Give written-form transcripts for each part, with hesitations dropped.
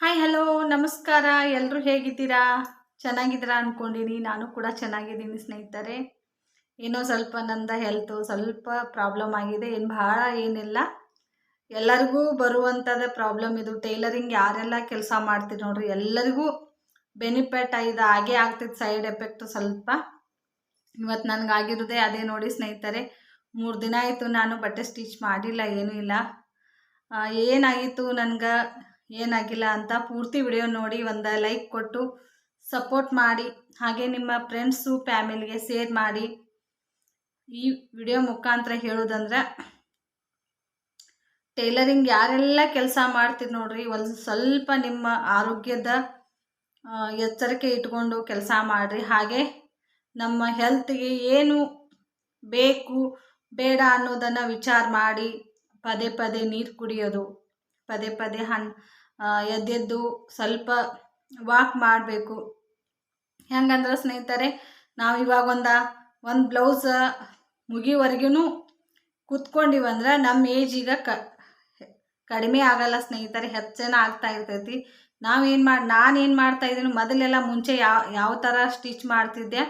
Hi hello ನಮಸ್ಕಾರ. ಎಲ್ಲರೂ ಹೇಗಿದ್ದೀರಾ? ಚೆನ್ನಾಗಿದ್ದೀರಾ ಅಂದ್ಕೊಂಡಿನಿ. ನಾನು ಕೂಡ ಚೆನ್ನಾಗಿದ್ದೀನಿ ಸ್ನೇಹಿತರೆ. ಏನೋ ಸ್ವಲ್ಪ ನಂದು ಹೆಲ್ತು ಸ್ವಲ್ಪ ಪ್ರಾಬ್ಲಮ್ ಆಗಿದೆ. ಏನು ಭಾಳ ಏನಿಲ್ಲ, ಎಲ್ಲರಿಗೂ ಬರುವಂಥದ್ದು ಪ್ರಾಬ್ಲಮ್ ಇದು. ಟೈಲರಿಂಗ್ ಯಾರೆಲ್ಲ ಕೆಲಸ ಮಾಡ್ತೀರಿ ನೋಡ್ರಿ, ಎಲ್ಲರಿಗೂ ಬೆನಿಫಿಟ್ ಇದು ಆಗೇ ಆಗ್ತೈತೆ. ಸೈಡ್ ಎಫೆಕ್ಟ್ ಸ್ವಲ್ಪ ಇವತ್ತು ನನಗಾಗಿರೋದೇ ಅದೇ ನೋಡಿ ಸ್ನೇಹಿತರೆ. 3 ದಿನ ಆಯಿತು ನಾನು ಬಟ್ಟೆ ಸ್ಟಿಚ್ ಮಾಡಿಲ್ಲ, ಏನೂ ಇಲ್ಲ. ಏನಾಗಿತ್ತು ನನಗೆ, ಏನಾಗಿಲ್ಲ ಅಂತ ಪೂರ್ತಿ ವಿಡಿಯೋ ನೋಡಿ ಒಂದು ಲೈಕ್ ಕೊಟ್ಟು ಸಪೋರ್ಟ್ ಮಾಡಿ, ಹಾಗೆ ನಿಮ್ಮ ಫ್ರೆಂಡ್ಸು ಫ್ಯಾಮಿಲಿಗೆ ಶೇರ್ ಮಾಡಿ. ಈ ವಿಡಿಯೋ ಮುಖಾಂತರ ಹೇಳೋದಂದ್ರೆ, ಟೈಲರಿಂಗ್ ಯಾರೆಲ್ಲ ಕೆಲಸ ಮಾಡ್ತೀರಿ ನೋಡ್ರಿ, ಒಂದು ಸ್ವಲ್ಪ ನಿಮ್ಮ ಆರೋಗ್ಯದ ಎಚ್ಚರಿಕೆ ಇಟ್ಕೊಂಡು ಕೆಲಸ ಮಾಡಿರಿ. ಹಾಗೆ ನಮ್ಮ ಹೆಲ್ತ್ಗೆ ಏನು ಬೇಕು ಬೇಡ ಅನ್ನೋದನ್ನು ವಿಚಾರ ಮಾಡಿ ಪದೇ ಪದೇ ನೀರು ಕುಡಿಯೋದು, ಪದೇ ಪದೇ ಎದ್ದೆದ್ದು ಸ್ವಲ್ಪ ವಾಕ್ ಮಾಡಬೇಕು. ಹೆಂಗಂದ್ರೆ ಸ್ನೇಹಿತರೆ, ನಾವು ಇವಾಗ ಒಂದು ಬ್ಲೌಸ್ ಮುಗಿವರೆಗೂ ಕೂತ್ಕೊಂಡಿವಂದ್ರೆ ನಮ್ಮ ಏಜಿಗೆ ಕಡಿಮೆ ಆಗಲ್ಲ ಸ್ನೇಹಿತರೆ, ಹೆಚ್ಚೇನ ಆಗ್ತಾ ಇರ್ತೈತಿ. ನಾನೇನು ಮಾಡ್ತಾಯಿದ್ದೀನಿ, ಮೊದಲೆಲ್ಲ ಮುಂಚೆ ಯಾವ ಥರ ಸ್ಟಿಚ್ ಮಾಡ್ತಿದ್ದೆ,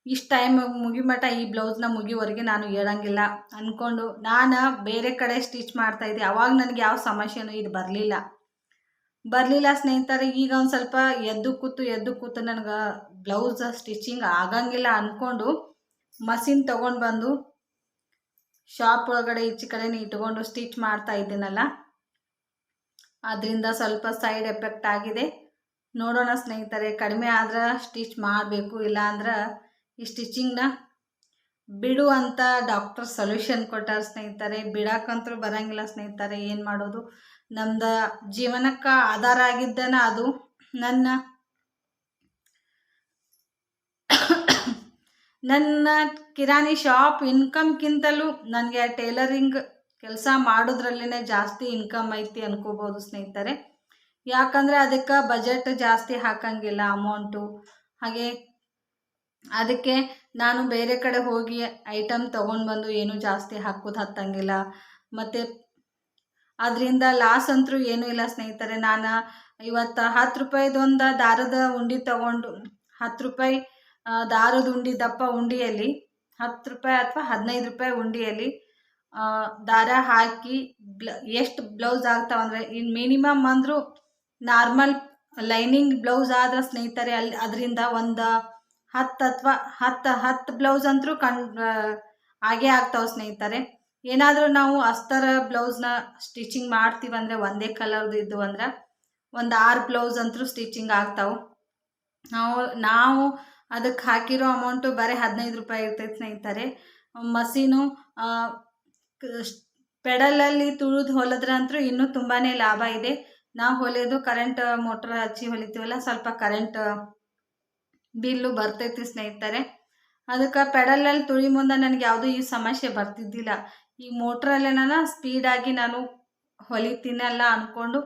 ಇಷ್ಟು ಟೈಮ್ ಮುಗಿಮಟ ಈ ಬ್ಲೌಸ್ನ ಮುಗಿವರೆಗೆ ನಾನು ಹೇಳಂಗಿಲ್ಲ ಅಂದ್ಕೊಂಡು ನಾನು ಬೇರೆ ಕಡೆ ಸ್ಟಿಚ್ ಮಾಡ್ತಾಯಿದ್ದೆ. ಅವಾಗ ನನಗೆ ಯಾವ ಸಮಸ್ಯೆನೂ ಇದು ಬರಲಿಲ್ಲ ಸ್ನೇಹಿತರೆ. ಈಗ ಒಂದು ಸ್ವಲ್ಪ ಎದ್ದು ಕೂತು ನನಗೆ ಬ್ಲೌಸ್ ಸ್ಟಿಚಿಂಗ್ ಆಗಂಗಿಲ್ಲ ಅಂದ್ಕೊಂಡು ಮಷಿನ್ ತೊಗೊಂಡು ಬಂದು ಶಾಪ್ ಒಳಗಡೆ ಈಚೆ ಕಡೆನೇ ಇಟ್ಕೊಂಡು ಸ್ಟಿಚ್ ಮಾಡ್ತಾ ಇದ್ದೀನಲ್ಲ, ಅದರಿಂದ ಸ್ವಲ್ಪ ಸೈಡ್ ಎಫೆಕ್ಟ್ ಆಗಿದೆ. ನೋಡೋಣ ಸ್ನೇಹಿತರೆ, ಕಡಿಮೆ ಆದ್ರೆ ಸ್ಟಿಚ್ ಮಾಡಬೇಕು, ಇಲ್ಲಾಂದ್ರೆ ಈ ಸ್ಟಿಚಿಂಗ್ನ ಬಿಡು ಅಂತ ಡಾಕ್ಟರ್ ಸೊಲ್ಯೂಷನ್ ಕೊಟ್ಟಾರ ಸ್ನೇಹಿತರೆ. ಬಿಡಕ್ಕಂತೂ ಬರಂಗಿಲ್ಲ ಸ್ನೇಹಿತರೆ, ಏನು ಮಾಡೋದು. ನಮ್ದು ಜೀವನಕ್ಕೆ ಆಧಾರ ಆಗಿದ್ದನ ಅದು. ನನ್ನ ಕಿರಾಣಿ ಶಾಪ್ ಇನ್ಕಮ್ಗಿಂತಲೂ ನನಗೆ ಟೈಲರಿಂಗ್ ಕೆಲಸ ಮಾಡೋದ್ರಲ್ಲೇ ಜಾಸ್ತಿ ಇನ್ಕಮ್ ಐತಿ ಅನ್ಕೋಬೋದು ಸ್ನೇಹಿತರೆ. ಯಾಕಂದರೆ ಅದಕ್ಕೆ ಬಜೆಟ್ ಜಾಸ್ತಿ ಹಾಕಂಗಿಲ್ಲ ಅಮೌಂಟು. ಹಾಗೆ ಅದಕ್ಕೆ ನಾನು ಬೇರೆ ಕಡೆ ಹೋಗಿ ಐಟಮ್ ತೊಗೊಂಡು ಬಂದು ಏನೂ ಜಾಸ್ತಿ ಹತ್ತಂಗಿಲ್ಲ. ಮತ್ತು ಅದರಿಂದ ಲಾಸ್ ಅಂತೂ ಏನೂ ಇಲ್ಲ ಸ್ನೇಹಿತರೆ. ನಾನು ಇವತ್ತು 10 ರೂಪಾಯಿದೊಂದು ದಾರದ ಉಂಡೆ ತೊಗೊಂಡು, 10 ರೂಪಾಯಿ ದಾರದ ಉಂಡೆ ದಪ್ಪ ಉಂಡೆಯಲ್ಲಿ 10 ರೂಪಾಯಿ ಅಥವಾ 15 ರೂಪಾಯಿ ಉಂಡೆಯಲ್ಲಿ ದಾರ ಹಾಕಿ ಎಷ್ಟು ಬ್ಲೌಸ್ ಆಗ್ತಾವಂದರೆ, ಇನ್ನು ಮಿನಿಮಮ್ ಅಂದರೂ ನಾರ್ಮಲ್ ಲೈನಿಂಗ್ ಬ್ಲೌಸ್ ಆದ್ರೆ ಸ್ನೇಹಿತರೆ ಅದರಿಂದ ಒಂದು 10 ಅಥವಾ 10 ಬ್ಲೌಸ್ ಅಂತೂ ಆಗೇ ಆಗ್ತಾವೆ ಸ್ನೇಹಿತರೆ. ಏನಾದರೂ ನಾವು ಅಸ್ತರ ಬ್ಲೌಸ್ನ ಸ್ಟಿಚಿಂಗ್ ಮಾಡ್ತೀವಂದರೆ, ಒಂದೇ ಕಲರ್ದು ಇದ್ದು ಅಂದ್ರೆ ಒಂದು 6 ಬ್ಲೌಸ್ ಅಂತೂ ಸ್ಟಿಚಿಂಗ್ ಆಗ್ತಾವೆ. ನಾವು ಅದಕ್ಕೆ ಹಾಕಿರೋ ಅಮೌಂಟು ಬರೀ 15 ರೂಪಾಯಿ ಇರ್ತೈತೆ ಸ್ನೇಹಿತರೆ. ಮಷೀನು ಪೆಡಲಲ್ಲಿ ತುಳಿದು ಹೊಲಿದ್ರಂತೂ ಇನ್ನೂ ತುಂಬಾ ಲಾಭ ಇದೆ. ನಾವು ಹೊಲಿಯೋದು ಕರೆಂಟ್ ಮೋಟ್ರ್ ಹಚ್ಚಿ ಹೊಲಿತೀವಲ್ಲ, ಸ್ವಲ್ಪ ಕರೆಂಟ್ ಬಿಲ್ಲು ಬರ್ತೈತಿ ಸ್ನೇಹಿತರೆ. ಅದಕ್ಕೆ ಪೆಡಲಲ್ಲಿ ತುಳಿ ಮುಂದೆ ನನಗೆ ಯಾವುದೂ ಈ ಸಮಸ್ಯೆ ಬರ್ತಿದ್ದಿಲ್ಲ. ಈ ಮೋಟ್ರಲ್ಲೇ ನಾನು ಸ್ಪೀಡಾಗಿ ನಾನು ಹೊಲಿತೀನಲ್ಲ ಅಂದ್ಕೊಂಡು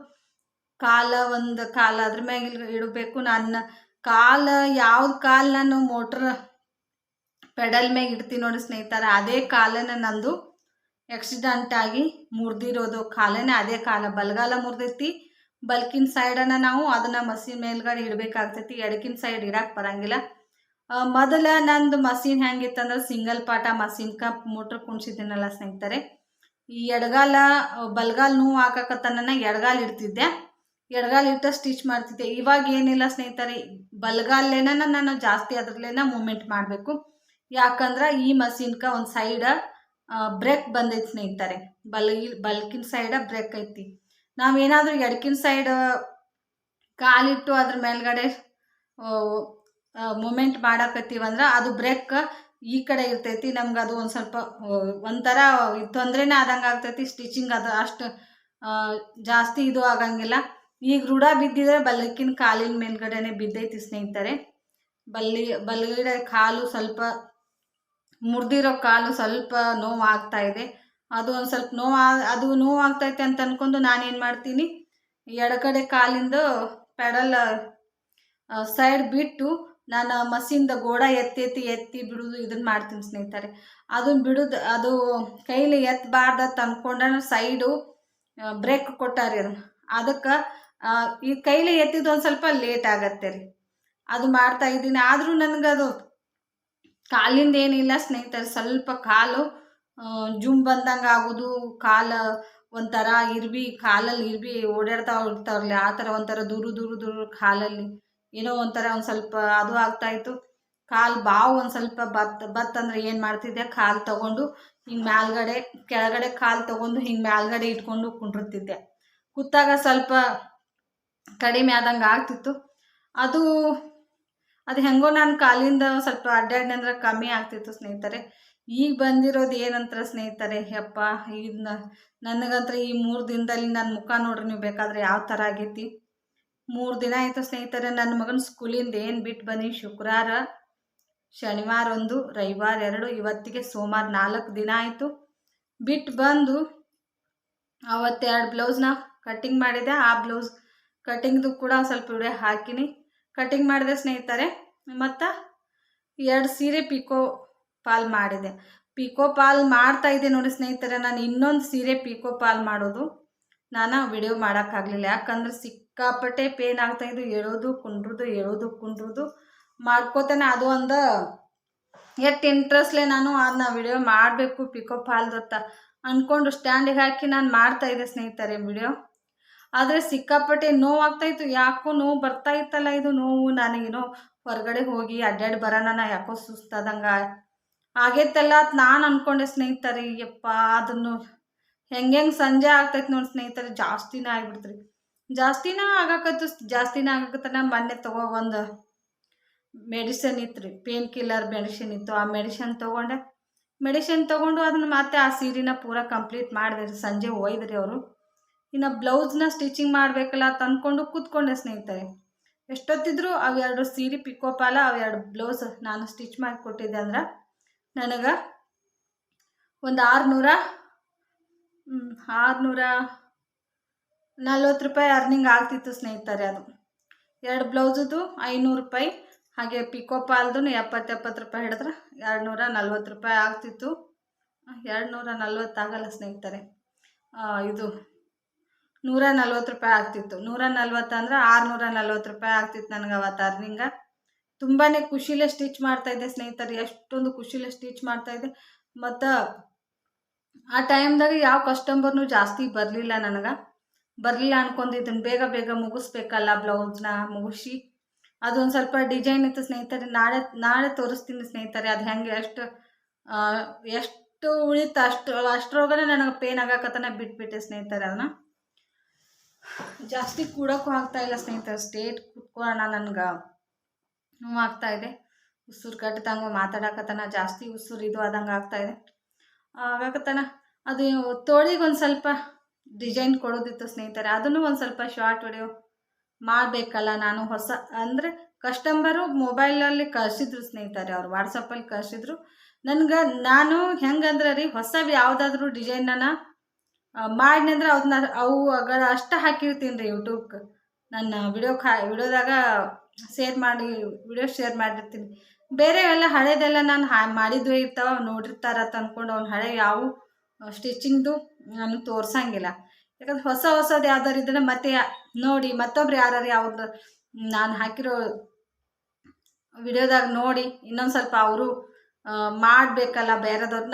ಒಂದು ಕಾಲು ಅದ್ರ ಮ್ಯಾಗ ಇಡಬೇಕು. ನನ್ನ ಯಾವ್ದು ಕಾಲು ನಾನು ಮೋಟ್ರ್ ಪೆಡಲ್ ಮ್ಯಾಗ ಇಡ್ತೀನಿ ನೋಡಿ ಸ್ನೇಹಿತರೆ, ಅದೇ ಕಾಲನ ನಂದು ಆಗಿ ಮುರಿದಿರೋದು. ಅದೇ ಕಾಲ ಬಲಗಾಲ ಮುರಿದೈತಿ. ಬಲ್ಕಿನ ಸೈಡನ್ನು ನಾವು ಅದನ್ನು ಮಷೀನ್ ಮೇಲ್ಗಡೆ ಇಡಬೇಕಾಗ್ತೈತಿ, ಎಡಕಿನ ಸೈಡ್ ಇಡಕ್ಕೆ ಬರಂಗಿಲ್ಲ. ಮೊದಲ ನಂದು ಮಷೀನ್ ಹೆಂಗಿತ್ತಂದ್ರೆ ಸಿಂಗಲ್ ಪಾಟ ಮಷೀನ್ಗೆ ಮೋಟ್ರ್ ಕುಣಿಸಿದ್ದೀನಲ್ಲ ಸ್ನೇಹಿತರೆ, ಈ ಬಲಗಾಲ ನೋವು ಹಾಕಕತ್ತನ ಎಡಗಾಲ ಇಡ್ತಿದ್ದೆ, ಎಡಗಾಲ ಇಟ್ಟು ಸ್ಟಿಚ್ ಮಾಡ್ತಿದ್ದೆ. ಇವಾಗ ಏನಿಲ್ಲ ಸ್ನೇಹಿತರೆ, ಬಲಗಾಲೇನ ನಾನು ಜಾಸ್ತಿ ಅದ್ರಲ್ಲೇನ ಮೂಮೆಂಟ್ ಮಾಡಬೇಕು. ಯಾಕಂದ್ರೆ ಈ ಮಷೀನ್ಗೆ ಒಂದು ಸೈಡ ಬ್ರೇಕ್ ಬಂದೈತಿ ಸ್ನೇಹಿತರೆ, ಬಲ್ಕಿನ ಸೈಡ ಬ್ರೇಕ್ ಐತಿ. ನಾವೇನಾದರೂ ಎಡಕಿನ ಸೈಡ್ ಕಾಲಿಟ್ಟು ಅದ್ರ ಮೇಲ್ಗಡೆ ಮೂಮೆಂಟ್ ಮಾಡಕತ್ತೀವಂದ್ರೆ ಅದು ಬ್ರೇಕ್ ಈ ಕಡೆ ಇರ್ತೈತಿ. ನಮ್ಗೆ ಅದು ಒಂದು ಸ್ವಲ್ಪ ಒಂಥರ ತೊಂದರೆನೇ ಆದಂಗೆ ಆಗ್ತೈತಿ. ಸ್ಟಿಚಿಂಗ್ ಅದು ಅಷ್ಟು ಜಾಸ್ತಿ ಇದು ಆಗಂಗಿಲ್ಲ. ಈಗ ರೂಢ ಬಿದ್ದಿದ್ರೆ ಬಲಕಿನ ಕಾಲಿನ ಮೇಲ್ಗಡೆನೆ ಬಿದ್ದೈತಿ ಸ್ನೇಹಿತರೆ. ಬಲಗಡೆ ಕಾಲು ಸ್ವಲ್ಪ ಮುರಿದಿರೋ ಕಾಲು ಸ್ವಲ್ಪ ನೋವು ಆಗ್ತಾ ಇದೆ. ಅದು ಒಂದು ಸ್ವಲ್ಪ ನೋವು ಆಗ್ತೈತೆ ಅಂತ ಅಂದ್ಕೊಂಡು ನಾನೇನು ಮಾಡ್ತೀನಿ, ಎಡಗಡೆ ಕಾಲಿಂದ ಪೆಡಲ್ ಸೈಡ್ ಬಿಟ್ಟು ನಾನು ಮಷೀನ್ದ ಗೋಡ ಎತ್ತಿ ಬಿಡೋದು ಇದನ್ನು ಮಾಡ್ತೀನಿ ಸ್ನೇಹಿತರೆ. ಅದನ್ನು ಬಿಡೋದು, ಅದು ಕೈಲಿ ಎತ್ತಬಾರ್ದು ಅಂತ ಅಂದ್ಕೊಂಡ್ರೆ ಸೈಡು ಬ್ರೇಕ್ ಕೊಟ್ಟಾರೆ. ಅದಕ್ಕೆ ಈ ಕೈಲೇ ಎತ್ತಿದ್ದು ಒಂದು ಸ್ವಲ್ಪ ಲೇಟ್ ಆಗತ್ತೆ ರೀ. ಅದು ಮಾಡ್ತಾ ಇದ್ದೀನಿ. ಆದರೂ ನನಗದು ಕಾಲಿಂದ ಏನಿಲ್ಲ ಸ್ನೇಹಿತರೆ, ಸ್ವಲ್ಪ ಕಾಲು ಜುಮ್ ಬಂದಂಗೆ ಆಗೋದು, ಕಾಲು ಒಂಥರ ಕಾಲಲ್ಲಿ ಇರ್ಬಿ ಓಡಾಡ್ತಾ ಇರ್ತಾವಲ್ಲ, ಆ ಥರ ಒಂಥರ ದೂರು ದೂರು ದೂರು ಕಾಲಲ್ಲಿ ಏನೋ ಒಂಥರ ಒಂದು ಸ್ವಲ್ಪ ಅದು ಆಗ್ತಾಯಿತ್ತು. ಕಾಲು ಬಾವು ಒಂದು ಸ್ವಲ್ಪ ಬತ್ತಂದ್ರೆ ಏನು ಮಾಡ್ತಿದ್ದೆ, ಕಾಲು ತಗೊಂಡು ಹಿಂಗೆ ಮೇಲ್ಗಡೆ ಕೆಳಗಡೆ ಕಾಲು ತಗೊಂಡು ಹಿಂಗೆ ಮೇಲ್ಗಡೆ ಇಟ್ಕೊಂಡು ಕುಂಡಿರ್ತಿದ್ದೆ. ಕೂತಾಗ ಸ್ವಲ್ಪ ಕಡಿಮೆ ಆದಂಗೆ ಆಗ್ತಿತ್ತು. ಅದು ಅದು ಹೆಂಗೋ ನಾನು ಕಾಲಿಂದ ಸ್ವಲ್ಪ ಅಡ್ಡಾಡಿನಂದ್ರೆ ಕಮ್ಮಿ ಆಗ್ತಿತ್ತು ಸ್ನೇಹಿತರೆ. ಈಗ ಬಂದಿರೋದು ಏನಂತಾರೆ ಸ್ನೇಹಿತರೆ, ಯಪ್ಪ ಈಗ ನನಗಂತ್ರ ಈ 3 ದಿನದಲ್ಲಿ ನನ್ನ ಮುಖ ನೋಡ್ರಿ ನೀವು ಬೇಕಾದರೆ ಯಾವ ಥರ ಆಗೈತಿ. 3 ದಿನ ಆಯಿತು ಸ್ನೇಹಿತರೆ. ನನ್ನ ಮಗನ ಸ್ಕೂಲಿಂದ ಏನು ಬಿಟ್ಟು ಬನ್ನಿ, ಶುಕ್ರವಾರ, ಶನಿವಾರ 1, ರವಿವಾರ 2, ಇವತ್ತಿಗೆ ಸೋಮವಾರ 4 ದಿನ ಆಯಿತು. ಬಿಟ್ಟು ಬಂದು ಅವತ್ತು 2 ಬ್ಲೌಸ್ನ ಕಟ್ಟಿಂಗ್ ಮಾಡಿದೆ. ಆ ಬ್ಲೌಸ್ ಕಟ್ಟಿಂಗ್ದು ಕೂಡ ಸ್ವಲ್ಪ ವಿಡಿಯೋ ಹಾಕಿನಿ. ಕಟ್ಟಿಂಗ್ ಮಾಡಿದೆ ಸ್ನೇಹಿತರೆ. ಮತ್ತು 2 ಸೀರೆ ಪಿಕೋ ಪಾಲ್ ಮಾಡಿದೆ. ಪಿಕೋ ಪಾಲ್ ಮಾಡ್ತಾಯಿದ್ದೆ ನೋಡಿ ಸ್ನೇಹಿತರೆ. ನಾನು ಇನ್ನೊಂದು ಸೀರೆ ಪಿಕೋ ಪಾಲ್ ಮಾಡೋದು ನಾನು ವಿಡಿಯೋ ಮಾಡೋಕ್ಕಾಗಲಿಲ್ಲ. ಯಾಕಂದ್ರೆ ಸಿಕ್ಕಾಪಟ್ಟೆ ಪೇನ್ ಆಗ್ತಾಯಿದ್ದು, ಹೇಳೋದು ಕುಂಡ್ರದು ಮಾಡ್ಕೋತಾನೆ. ಅದು ಒಂದು ಎಷ್ಟು ಇಂಟ್ರೆಸ್ಟ್ಲೆ ನಾನು ಅದನ್ನ ವಿಡಿಯೋ ಮಾಡಬೇಕು ಪಿಕೋ ಪಾಲ್ದತ್ತ ಅಂದ್ಕೊಂಡು ಸ್ಟ್ಯಾಂಡಿಗೆ ಹಾಕಿ ನಾನು ಮಾಡ್ತಾಯಿದ್ದೆ ಸ್ನೇಹಿತರೆ ವಿಡಿಯೋ. ಆದರೆ ಸಿಕ್ಕಾಪಟ್ಟೆ ನೋವಾಗ್ತಾಯಿತ್ತು. ಯಾಕೋ ನೋವು ಬರ್ತಾ ಇತ್ತಲ್ಲ, ಇದು ನೋವು ನನಗೇನೋ ಹೊರಗಡೆ ಹೋಗಿ ಅಡ್ಡಾಡಿ ಬರೋಣ ಯಾಕೋ ಸುಸ್ತಾದಂಗೆ ಆಗೈತಲ್ಲ ಅಂತ ನಾನು ಅಂದ್ಕೊಂಡೆ ಸ್ನೇಹಿತರೆ. ಯಪ್ಪ ಅದನ್ನು ಹೆಂಗೆ ಸಂಜೆ ಆಗ್ತೈತೆ ನೋಡಿ ಸ್ನೇಹಿತರೆ, ಜಾಸ್ತಿನೇ ಆಗಿಬಿಡ್ತ್ರಿ. ಜಾಸ್ತಿನೇ ಆಗಕತ್ತನ. ಮೊನ್ನೆ ಒಂದು ಮೆಡಿಸಿನ್ ಇತ್ತು ರೀ, ಪೇನ್ ಕಿಲ್ಲರ್ ಮೆಡಿಸಿನ್ ಇತ್ತು. ಆ ಮೆಡಿಸಿನ್ ತೊಗೊಂಡು ಅದನ್ನು ಮತ್ತೆ ಆ ಸೀರೆನ ಪೂರಾ ಕಂಪ್ಲೀಟ್ ಮಾಡಿದೆ ರೀ. ಸಂಜೆ ಒಯ್ದ್ರಿ ಅವರು. ಇನ್ನು ಬ್ಲೌಸ್ನ ಸ್ಟಿಚಿಂಗ್ ಮಾಡಬೇಕಲ್ಲ ಅಂತ ಅಂದ್ಕೊಂಡು ಕೂತ್ಕೊಂಡೆ ಸ್ನೇಹಿತರೆ. ಎಷ್ಟೊತ್ತಿದ್ರು ಅವು 2 ಸೀರೆ ಪಿಕೋ ಪಾಲ, ಅವು 2 ಬ್ಲೌಸ್ ನಾನು ಸ್ಟಿಚ್ ಮಾಡಿ ಕೊಟ್ಟಿದ್ದೆ ಅಂದ್ರೆ ನನಗೆ ಒಂದು 640 ರೂಪಾಯಿ ಅರ್ನಿಂಗ್ ಆಗ್ತಿತ್ತು ಸ್ನೇಹಿತರೆ. ಅದು 2 ಬ್ಲೌಸದು 500 ರೂಪಾಯಿ, ಹಾಗೆ ಪಿಕೋ ಪಾಲ್ದು 70 ರೂಪಾಯಿ ಹಿಡಿದ್ರೆ 240 ರೂಪಾಯಿ ಆಗ್ತಿತ್ತು. 240 ಆಗಲ್ಲ ಸ್ನೇಹಿತರೆ, ಇದು 140 ರೂಪಾಯಿ ಆಗ್ತಿತ್ತು. 140 ಅಂದ್ರೆ 640 ರೂಪಾಯಿ ಆಗ್ತಿತ್ತು ನನಗೆ ಅವತ್ತು ಅರ್ನಿಂಗ. ತುಂಬಾ ಖುಷಿಲೇ ಸ್ಟಿಚ್ ಮಾಡ್ತಾಯಿದ್ದೆ ಸ್ನೇಹಿತರೆ. ಎಷ್ಟೊಂದು ಖುಷಿಲೇ ಸ್ಟಿಚ್ ಮಾಡ್ತಾಯಿದ್ದೆ. ಮತ್ತು ಆ ಟೈಮ್ದಾಗ ಯಾವ ಕಸ್ಟಮರ್ನೂ ಜಾಸ್ತಿ ಬರಲಿಲ್ಲ. ಬರಲಿಲ್ಲ ಅನ್ಕೊಂಡಿದ್ದೀನಿ. ಬೇಗ ಮುಗಿಸ್ಬೇಕಲ್ಲ, ಬ್ಲೌಸ್ನ ಮುಗಿಸಿ ಅದೊಂದು ಸ್ವಲ್ಪ ಡಿಸೈನ್ ಇತ್ತು ಸ್ನೇಹಿತರೆ. ನಾಳೆ ತೋರಿಸ್ತೀನಿ ಸ್ನೇಹಿತರೆ ಅದು ಹೆಂಗೆ ಎಷ್ಟು ಉಳಿತು ಅಷ್ಟರೊಳಗಡೆ ನನಗೆ ಪೇನ್ ಆಗಕತ್ತನ ಬಿಟ್ಬಿಟ್ಟೆ ಸ್ನೇಹಿತರೆ. ಅದನ್ನು ಜಾಸ್ತಿ ಕೂಡೋಕ್ಕೂ ಆಗ್ತಾಯಿಲ್ಲ ಸ್ನೇಹಿತರೆ. ಸ್ಟೇಟ್ ಕೂತ್ಕೊಳ್ಳೋಣ ನನಗೆ ನೋವು ಆಗ್ತಾಯಿದೆ. ಉಸಿರು ಕಟ್ಟದಂಗೆ ಮಾತಾಡಕತ್ತನ, ಜಾಸ್ತಿ ಉಸಿರು ಇದು ಆದಂಗೆ ಆಗ್ತಾಯಿದೆ ಆಗಕತ್ತನ. ಅದು ತೋಳಿಗೆ ಒಂದು ಸ್ವಲ್ಪ ಡಿಸೈನ್ ಕೊಡೋದಿತ್ತು ಸ್ನೇಹಿತರೆ. ಅದನ್ನು ಒಂದು ಸ್ವಲ್ಪ ಶಾರ್ಟ್ ವಿಡಿಯೋ ಮಾಡಬೇಕಲ್ಲ ನಾನು. ಹೊಸ ಅಂದರೆ ಕಸ್ಟಮರು ಮೊಬೈಲಲ್ಲಿ ಕಳಿಸಿದ್ರು ಸ್ನೇಹಿತರೆ, ಅವ್ರು ವಾಟ್ಸಪ್ಪಲ್ಲಿ ಕಳಿಸಿದ್ರು ನನಗೆ. ನಾನು ಹೆಂಗಂದ್ರೆ ರೀ, ಹೊಸವು ಯಾವುದಾದ್ರೂ ಡಿಸೈನನ್ನು ಮಾಡಿನಂದ್ರೆ ಅವು ಅಷ್ಟು ಹಾಕಿರ್ತೀನಿ ರೀ ಯೂಟ್ಯೂಬ್ಗೆ. ನನ್ನ ವಿಡಿಯೋದಾಗ ವಿಡಿಯೋ ಶೇರ್ ಮಾಡಿರ್ತೀನಿ. ಬೇರೆ ಎಲ್ಲ ಹಳೇದೆಲ್ಲ ನಾನು ಮಾಡಿದ್ವೇ ಇರ್ತಾವೆ, ನೋಡಿರ್ತಾರತ್ತ ಅಂದ್ಕೊಂಡು ಅವ್ನು ಹಳೆ ಯಾವ ಸ್ಟಿಚಿಂಗ್ದು ನಾನು ತೋರ್ಸಂಗಿಲ್ಲ. ಯಾಕಂದ್ರೆ ಹೊಸದು ಯಾವ್ದಾರು ಇದ್ರೆ ಮತ್ತೆ ನೋಡಿ ಮತ್ತೊಬ್ರು ಯಾರು ಯಾವ್ದು ನಾನು ಹಾಕಿರೋ ವಿಡಿಯೋದಾಗ ನೋಡಿ ಇನ್ನೊಂದು ಸ್ವಲ್ಪ ಅವರು ಮಾಡಬೇಕಲ್ಲ ಬೇರೆದವ್ರು.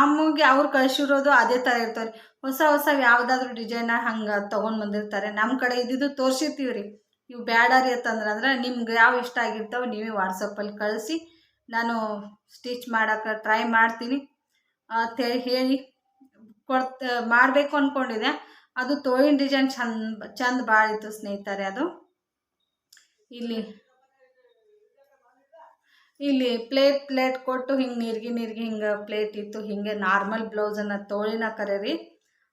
ನಮಗೆ ಅವ್ರು ಕಳಿಸಿರೋದು ಅದೇ ಥರ ಇರ್ತಾರೆ. ಹೊಸ ಯಾವುದಾದ್ರೂ ಡಿಸೈನ ಹಂಗೆ ತೊಗೊಂಡು ಬಂದಿರ್ತಾರೆ. ನಮ್ಮ ಕಡೆ ಇದ್ದಿದ್ದು ತೋರಿಸಿರ್ತೀವಿ ರೀ. ಇವು ಬ್ಯಾಡರಿ ಅಂತಂದ್ರೆ ನಿಮ್ಗೆ ಯಾವ ಇಷ್ಟ ಆಗಿರ್ತಾವೆ ನೀವೇ ವಾಟ್ಸಪ್ಪಲ್ಲಿ ಕಳಿಸಿ, ನಾನು ಸ್ಟಿಚ್ ಮಾಡೋಕ್ಕೆ ಟ್ರೈ ಮಾಡ್ತೀನಿ ಅಂತೇಳಿ ಹೇಳಿ ಮಾಡಬೇಕು ಅಂದ್ಕೊಂಡಿದ್ದೆ. ಅದು ತೋಳಿನ ಡಿಸೈನ್ ಚಂದ ಭಾಳ ಇತ್ತು ಸ್ನೇಹಿತರೆ. ಅದು ಇಲ್ಲಿ ಪ್ಲೇಟ್ ಕೊಟ್ಟು ಹಿಂಗೆ ನೀರ್ಗಿ ಹಿಂಗೆ ಪ್ಲೇಟ್ ಇತ್ತು. ಹಿಂಗೆ ನಾರ್ಮಲ್ ಬ್ಲೌಸನ್ನು ತೋಳಿನ ಕರೀರಿ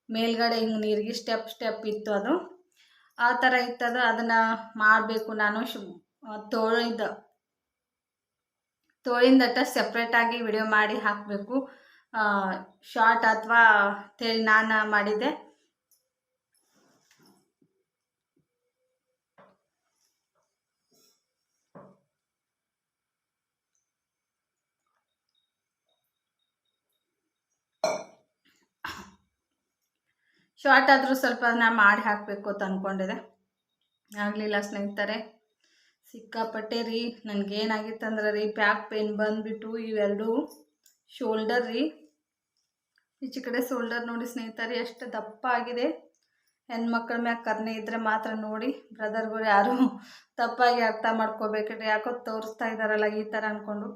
ಮೇಲ್ಗಡೆ ಹಿಂಗೆ ನೀರ್ಗಿ ಸ್ಟೆಪ್ ಇತ್ತು. ಅದು ಆ ಥರ ಇತ್ತದು. ಅದನ್ನು ಮಾಡಬೇಕು ನಾನು. ತೋಳಿಂದಟ್ಟ ಸೆಪ್ರೇಟಾಗಿ ವಿಡಿಯೋ ಮಾಡಿ ಹಾಕಬೇಕು, ಶಾರ್ಟ್ ಅಥವಾ ಅಂತೇಳಿ ನಾನು ಮಾಡಿದ್ದೆ. ಶಾರ್ಟ್ ಆದರೂ ಸ್ವಲ್ಪ ಅದನ್ನ ಮಾಡಿ ಹಾಕಬೇಕು ಅಂತ ಅಂದ್ಕೊಂಡಿದ್ದೆ. ಆಗಲಿಲ್ಲ ಸ್ನೇಹಿತರೆ. ಸಿಕ್ಕಾಪಟ್ಟೆ ರೀ ನನಗೇನಾಗಿತ್ತಂದ್ರೆ ರೀ ಬ್ಯಾಕ್ ಪೇನ್ ಬಂದುಬಿಟ್ಟು ಇವೆರಡು ಶೋಲ್ಡರ್ ರೀ, ಈಚೆ ಕಡೆ ಶೋಲ್ಡರ್ ನೋಡಿ ಸ್ನೇಹಿತರೆ ಎಷ್ಟು ದಪ್ಪ ಆಗಿದೆ. ಹೆಣ್ಮಕ್ಳ ಮ್ಯಾಗ ಕರ್ನೆ ಇದ್ದರೆ ಮಾತ್ರ ನೋಡಿ, ಬ್ರದರ್ಗಳು ಯಾರು ತಪ್ಪಾಗಿ ಅರ್ಥ ಮಾಡ್ಕೋಬೇಕ್ರಿ. ಯಾಕೋ ತೋರಿಸ್ತಾ ಇದ್ದಾರಲ್ಲ ಈ ಥರ ಅಂದ್ಕೊಂಡು.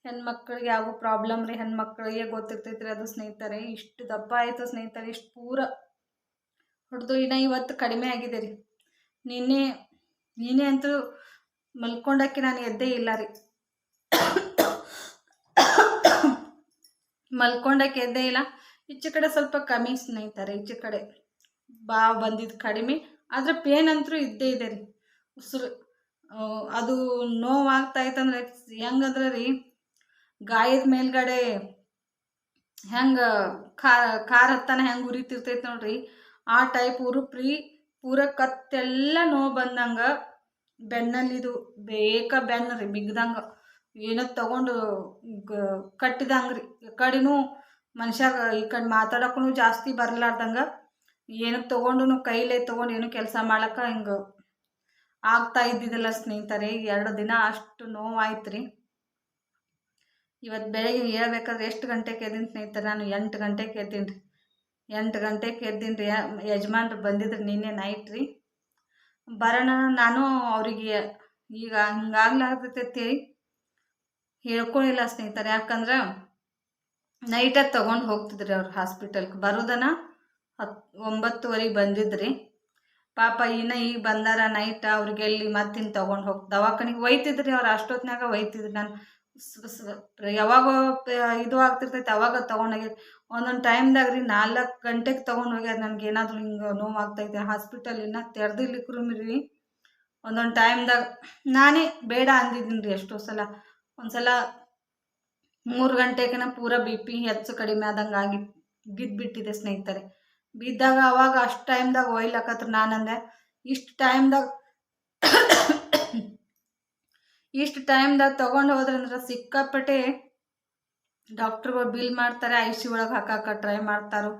ಹೆಣ್ಮಕ್ಳಿಗೆ ಯಾವ ಪ್ರಾಬ್ಲಮ್ ರೀ, ಹೆಣ್ಮಕ್ಳಿಗೆ ಗೊತ್ತಿರ್ತೈತ್ರಿ ಅದು ಸ್ನೇಹಿತರೆ. ಇಷ್ಟು ದಪ್ಪ ಆಯಿತು ಸ್ನೇಹಿತರೆ, ಇಷ್ಟು ಪೂರ ಹೊಡೆದು. ಇನ್ನು ಇವತ್ತು ಕಡಿಮೆ ಆಗಿದೆ ರೀ. ನಿನ್ನೆ ಅಂತೂ ಮಲ್ಕೊಂಡಕ್ಕೆ ನಾನು ಎದ್ದೇ ಇಲ್ಲ ರೀ, ಮಲ್ಕೊಂಡಕ್ಕೆ ಎದ್ದೇ ಇಲ್ಲ. ಈಚೆ ಕಡೆ ಸ್ವಲ್ಪ ಕಮ್ಮಿ ಸ್ನೇಹಿತರೆ, ಈಚೆ ಕಡೆ ಬಂದಿದ್ದು ಕಡಿಮೆ, ಆದರೆ ಪೇನ್ ಅಂತೂ ಇದ್ದೇ ಇದೆ ರೀ. ಉಸಿರು ಅದು ನೋವಾಗ್ತಾಯಿತ್ತಂದ್ರೆ ಹೆಂಗಂದ್ರೆ ರೀ, ಗಾಯದ ಮೇಲ್ಗಡೆ ಹೆಂಗೆ ಖಾರ ಹತ್ತಾನ ಹೆಂಗೆ ಉರಿತಿರ್ತೈತೆ ನೋಡ್ರಿ, ಆ ಟೈಪ್ ಉರುಪ್ರಿ. ಪೂರ ಕತ್ತೆಲ್ಲ ನೋವು ಬಂದಂಗೆ, ಬೆನ್ನಲ್ಲಿದು ಬೆನ್ನು ರೀ ಬಿಗ್ದಂಗೆ, ಏನೋ ತೊಗೊಂಡು ಕಟ್ಟಿದಂಗೆ ರೀ. ಈ ಕಡೆನೂ ಮನುಷ್ಯಾಗ ಈ ಕಡೆ ಮಾತಾಡೋಕ್ಕೂ ಜಾಸ್ತಿ ಬರಲಾರ್ದಂಗೆ, ಏನೋ ತೊಗೊಂಡು ಕೈಲೇ ತೊಗೊಂಡು ಏನೋ ಕೆಲಸ ಮಾಡೋಕೆ ಹಿಂಗೆ ಆಗ್ತಾ ಇದ್ದಿದ್ದಿಲ್ಲ ಸ್ನೇಹಿತರೆ. 2 ದಿನ ಅಷ್ಟು ನೋವಾಯ್ತು ರೀ. ಇವತ್ತು ಬೆಳಗ್ಗೆ ಹೇಳ್ಬೇಕಾದ್ರೆ ಎಷ್ಟು ಗಂಟೆಗೆ ಎದ್ದೀನಿ ಸ್ನೇಹಿತರೆ, ನಾನು 8 ಗಂಟೆಗೆ ಎದ್ದೀನಿ ರೀ. 8 ಗಂಟೆಗೆ ಎದ್ದೀನಿ ರೀ. ಯಜಮಾನ್ರು ಬಂದಿದ್ರು ನಿನ್ನೆ ನೈಟ್ ರೀ. ಬರೋಣ ನಾನು ಅವರಿಗೆ ಈಗ ಹಿಂಗಾಗ್ಲಾಗ್ತೈತಿ ಹೇಳ್ಕೊಳ್ಳಿಲ್ಲ ಸ್ನೇಹಿತರೆ. ಯಾಕಂದ್ರೆ ನೈಟಾಗಿ ತೊಗೊಂಡು ಹೋಗ್ತಿದ್ರಿ ಅವ್ರು ಹಾಸ್ಪಿಟಲ್ಗೆ. ಬರೋದನ 9:30 ಬಂದಿದ್ರಿ. ಪಾಪ ಈಗ ಬಂದಾರ ನೈಟ್, ಅವ್ರಿಗೆ ಎಲ್ಲಿ ಮತ್ತಿನ್ನು ತೊಗೊಂಡು ದವಾಖಾನಿಗೆ ಒಯ್ತಿದ್ರಿ ಅವ್ರು. ಅಷ್ಟೊತ್ತಿನಾಗ ಒಯ್ತಿದ್ರಿ. ನಾನು ಯಾವಾಗ ಇದು ಆಗ್ತಿರ್ತೈತೆ ಅವಾಗ ತೊಗೊಂಡೋಗಿ ಒಂದೊಂದು ಟೈಮ್ದಾಗ ರೀ 4 ಗಂಟೆಗೆ ತೊಗೊಂಡು ಹೋಗ್ಯಾರ. ನನಗೇನಾದ್ರೂ ಹಿಂಗೆ ನೋವಾಗ್ತೈತೆ, ಹಾಸ್ಪಿಟಲ್ ಇನ್ನೂ ತೆರೆದಿರ್ಲಿಕ್ಕೂ ರೀ. ಒಂದೊಂದು ಟೈಮ್ದಾಗ ನಾನೇ ಬೇಡ ಅಂದಿದ್ದೀನಿ ರೀ ಎಷ್ಟೋ ಸಲ. ಒಂದು ಸಲ 3 ಗಂಟೆಗೆ ಪೂರ BP ಹೆಚ್ಚು ಕಡಿಮೆ ಆದಂಗೆ ಆಗಿ ಬಿದ್ದುಬಿಟ್ಟಿದೆ ಸ್ನೇಹಿತರೆ. ಬಿದ್ದಾಗ ಅವಾಗ ಅಷ್ಟು ಟೈಮ್ದಾಗ ಒಯ್ಲಕತ್ರ ನಾನಂದೆ, ಇಷ್ಟು ಟೈಮ್ದಾಗ ತೊಗೊಂಡು ಹೋದ್ರಂದ್ರೆ ಸಿಕ್ಕಾಪಟ್ಟೆ ಡಾಕ್ಟ್ರುಗಳು ಬಿಲ್ ಮಾಡ್ತಾರೆ, IC ಒಳಗೆ ಹಾಕಕ್ಕೆ ಟ್ರೈ ಮಾಡ್ತಾರೋ.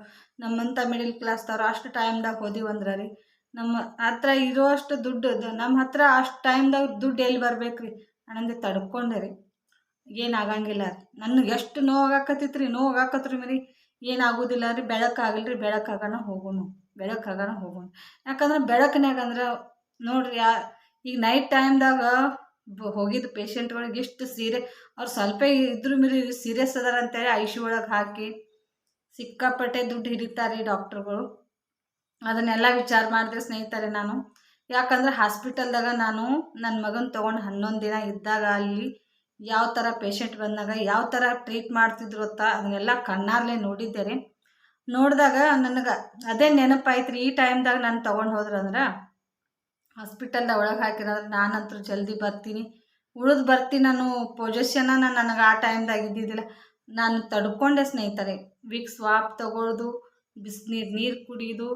ನಮ್ಮಂಥ ಮಿಡಿಲ್ ಕ್ಲಾಸ್ದವ್ರು ಅಷ್ಟು ಟೈಮ್ದಾಗ ಹೋದಿವಂದ್ರೆ ರೀ, ನಮ್ಮ ಹತ್ರ ಇರೋ ಅಷ್ಟು ದುಡ್ಡು, ನಮ್ಮ ಹತ್ರ ಅಷ್ಟು ಟೈಮ್ದಾಗ ದುಡ್ಡು ಎಲ್ಲಿ ಬರ್ಬೇಕು ರೀ ಅನ್ನಂದೆ ತಡ್ಕೊಂಡೆ ರೀ. ಏನಾಗಂಗಿಲ್ಲ ರೀ, ನನಗೆ ಎಷ್ಟು ನೋವಾಗಕತ್ತಿತ್ತು ರೀ, ನೋವಾಗಕತ್ರಿ ಮರಿ ಏನಾಗೋದಿಲ್ಲ ರೀ. ಬೆಳಕಾಗಲ್ಲ ರೀ, ಬೆಳಕಾಗೋಣ ಹೋಗೋಣ. ಯಾಕಂದ್ರೆ ಬೆಳಕಿನಾಗ ಅಂದ್ರೆ ನೋಡ್ರಿ, ಈಗ ನೈಟ್ ಟೈಮ್ದಾಗ ಹೋಗಿದ್ದು ಪೇಷಂಟ್ಗಳಿಗೆ ಇಷ್ಟು ಅವ್ರು ಸ್ವಲ್ಪ ಇದ್ರ ಮೇಲೆ ಸೀರಿಯಸ್ ಅದಾರ ಅಂತೇಳಿ IC ಒಳಗೆ ಹಾಕಿ ಸಿಕ್ಕಾಪಟ್ಟೆ ದುಡ್ಡು ಹಿಡಿತಾರೆ ಡಾಕ್ಟ್ರುಗಳು. ಅದನ್ನೆಲ್ಲ ವಿಚಾರ ಮಾಡಿದೆ ಸ್ನೇಹಿತರೆ ನಾನು. ಯಾಕಂದ್ರೆ ಹಾಸ್ಪಿಟಲ್ದಾಗ ನಾನು ನನ್ನ ಮಗನ ತೊಗೊಂಡು 11 ದಿನ ಇದ್ದಾಗ ಅಲ್ಲಿ ಯಾವ ಥರ ಪೇಷಂಟ್ ಬಂದಾಗ ಯಾವ ಥರ ಟ್ರೀಟ್ ಮಾಡ್ತಿದ್ರು ಅಂತ ಅದನ್ನೆಲ್ಲ ಕಣ್ಣಾರ್ಲೆ ನೋಡಿದ್ದೆ ರೀ. ನೋಡಿದಾಗ ನನಗೆ ಅದೇ ನೆನಪಾಯ್ತು ರೀ. ಈ ಟೈಮ್ದಾಗ ನಾನು ತೊಗೊಂಡು ಹೋದ್ರಂದ್ರೆ ಹಾಸ್ಪಿಟಲ್ದಾಗ ಒಳಗೆ ಹಾಕಿರೋದ್ರೆ ನಾನಂತೂ ಜಲ್ದಿ ಬರ್ತೀನಿ, ಬರ್ತೀನಿ ನಾನು ಪೊಸಿಷನ್ನ ನನಗೆ ಆ ಟೈಮ್ದಾಗ ಇದ್ದಿದ್ದಿಲ್ಲ. ನಾನು ತಡ್ಕೊಂಡೆ ಸ್ನೇಹಿತರೆ. ವಿಕ್ಸ್ ಸ್ವಾಪ್ ತೊಗೊಳ್ದು, ನೀರು ಕುಡಿಯೋದು,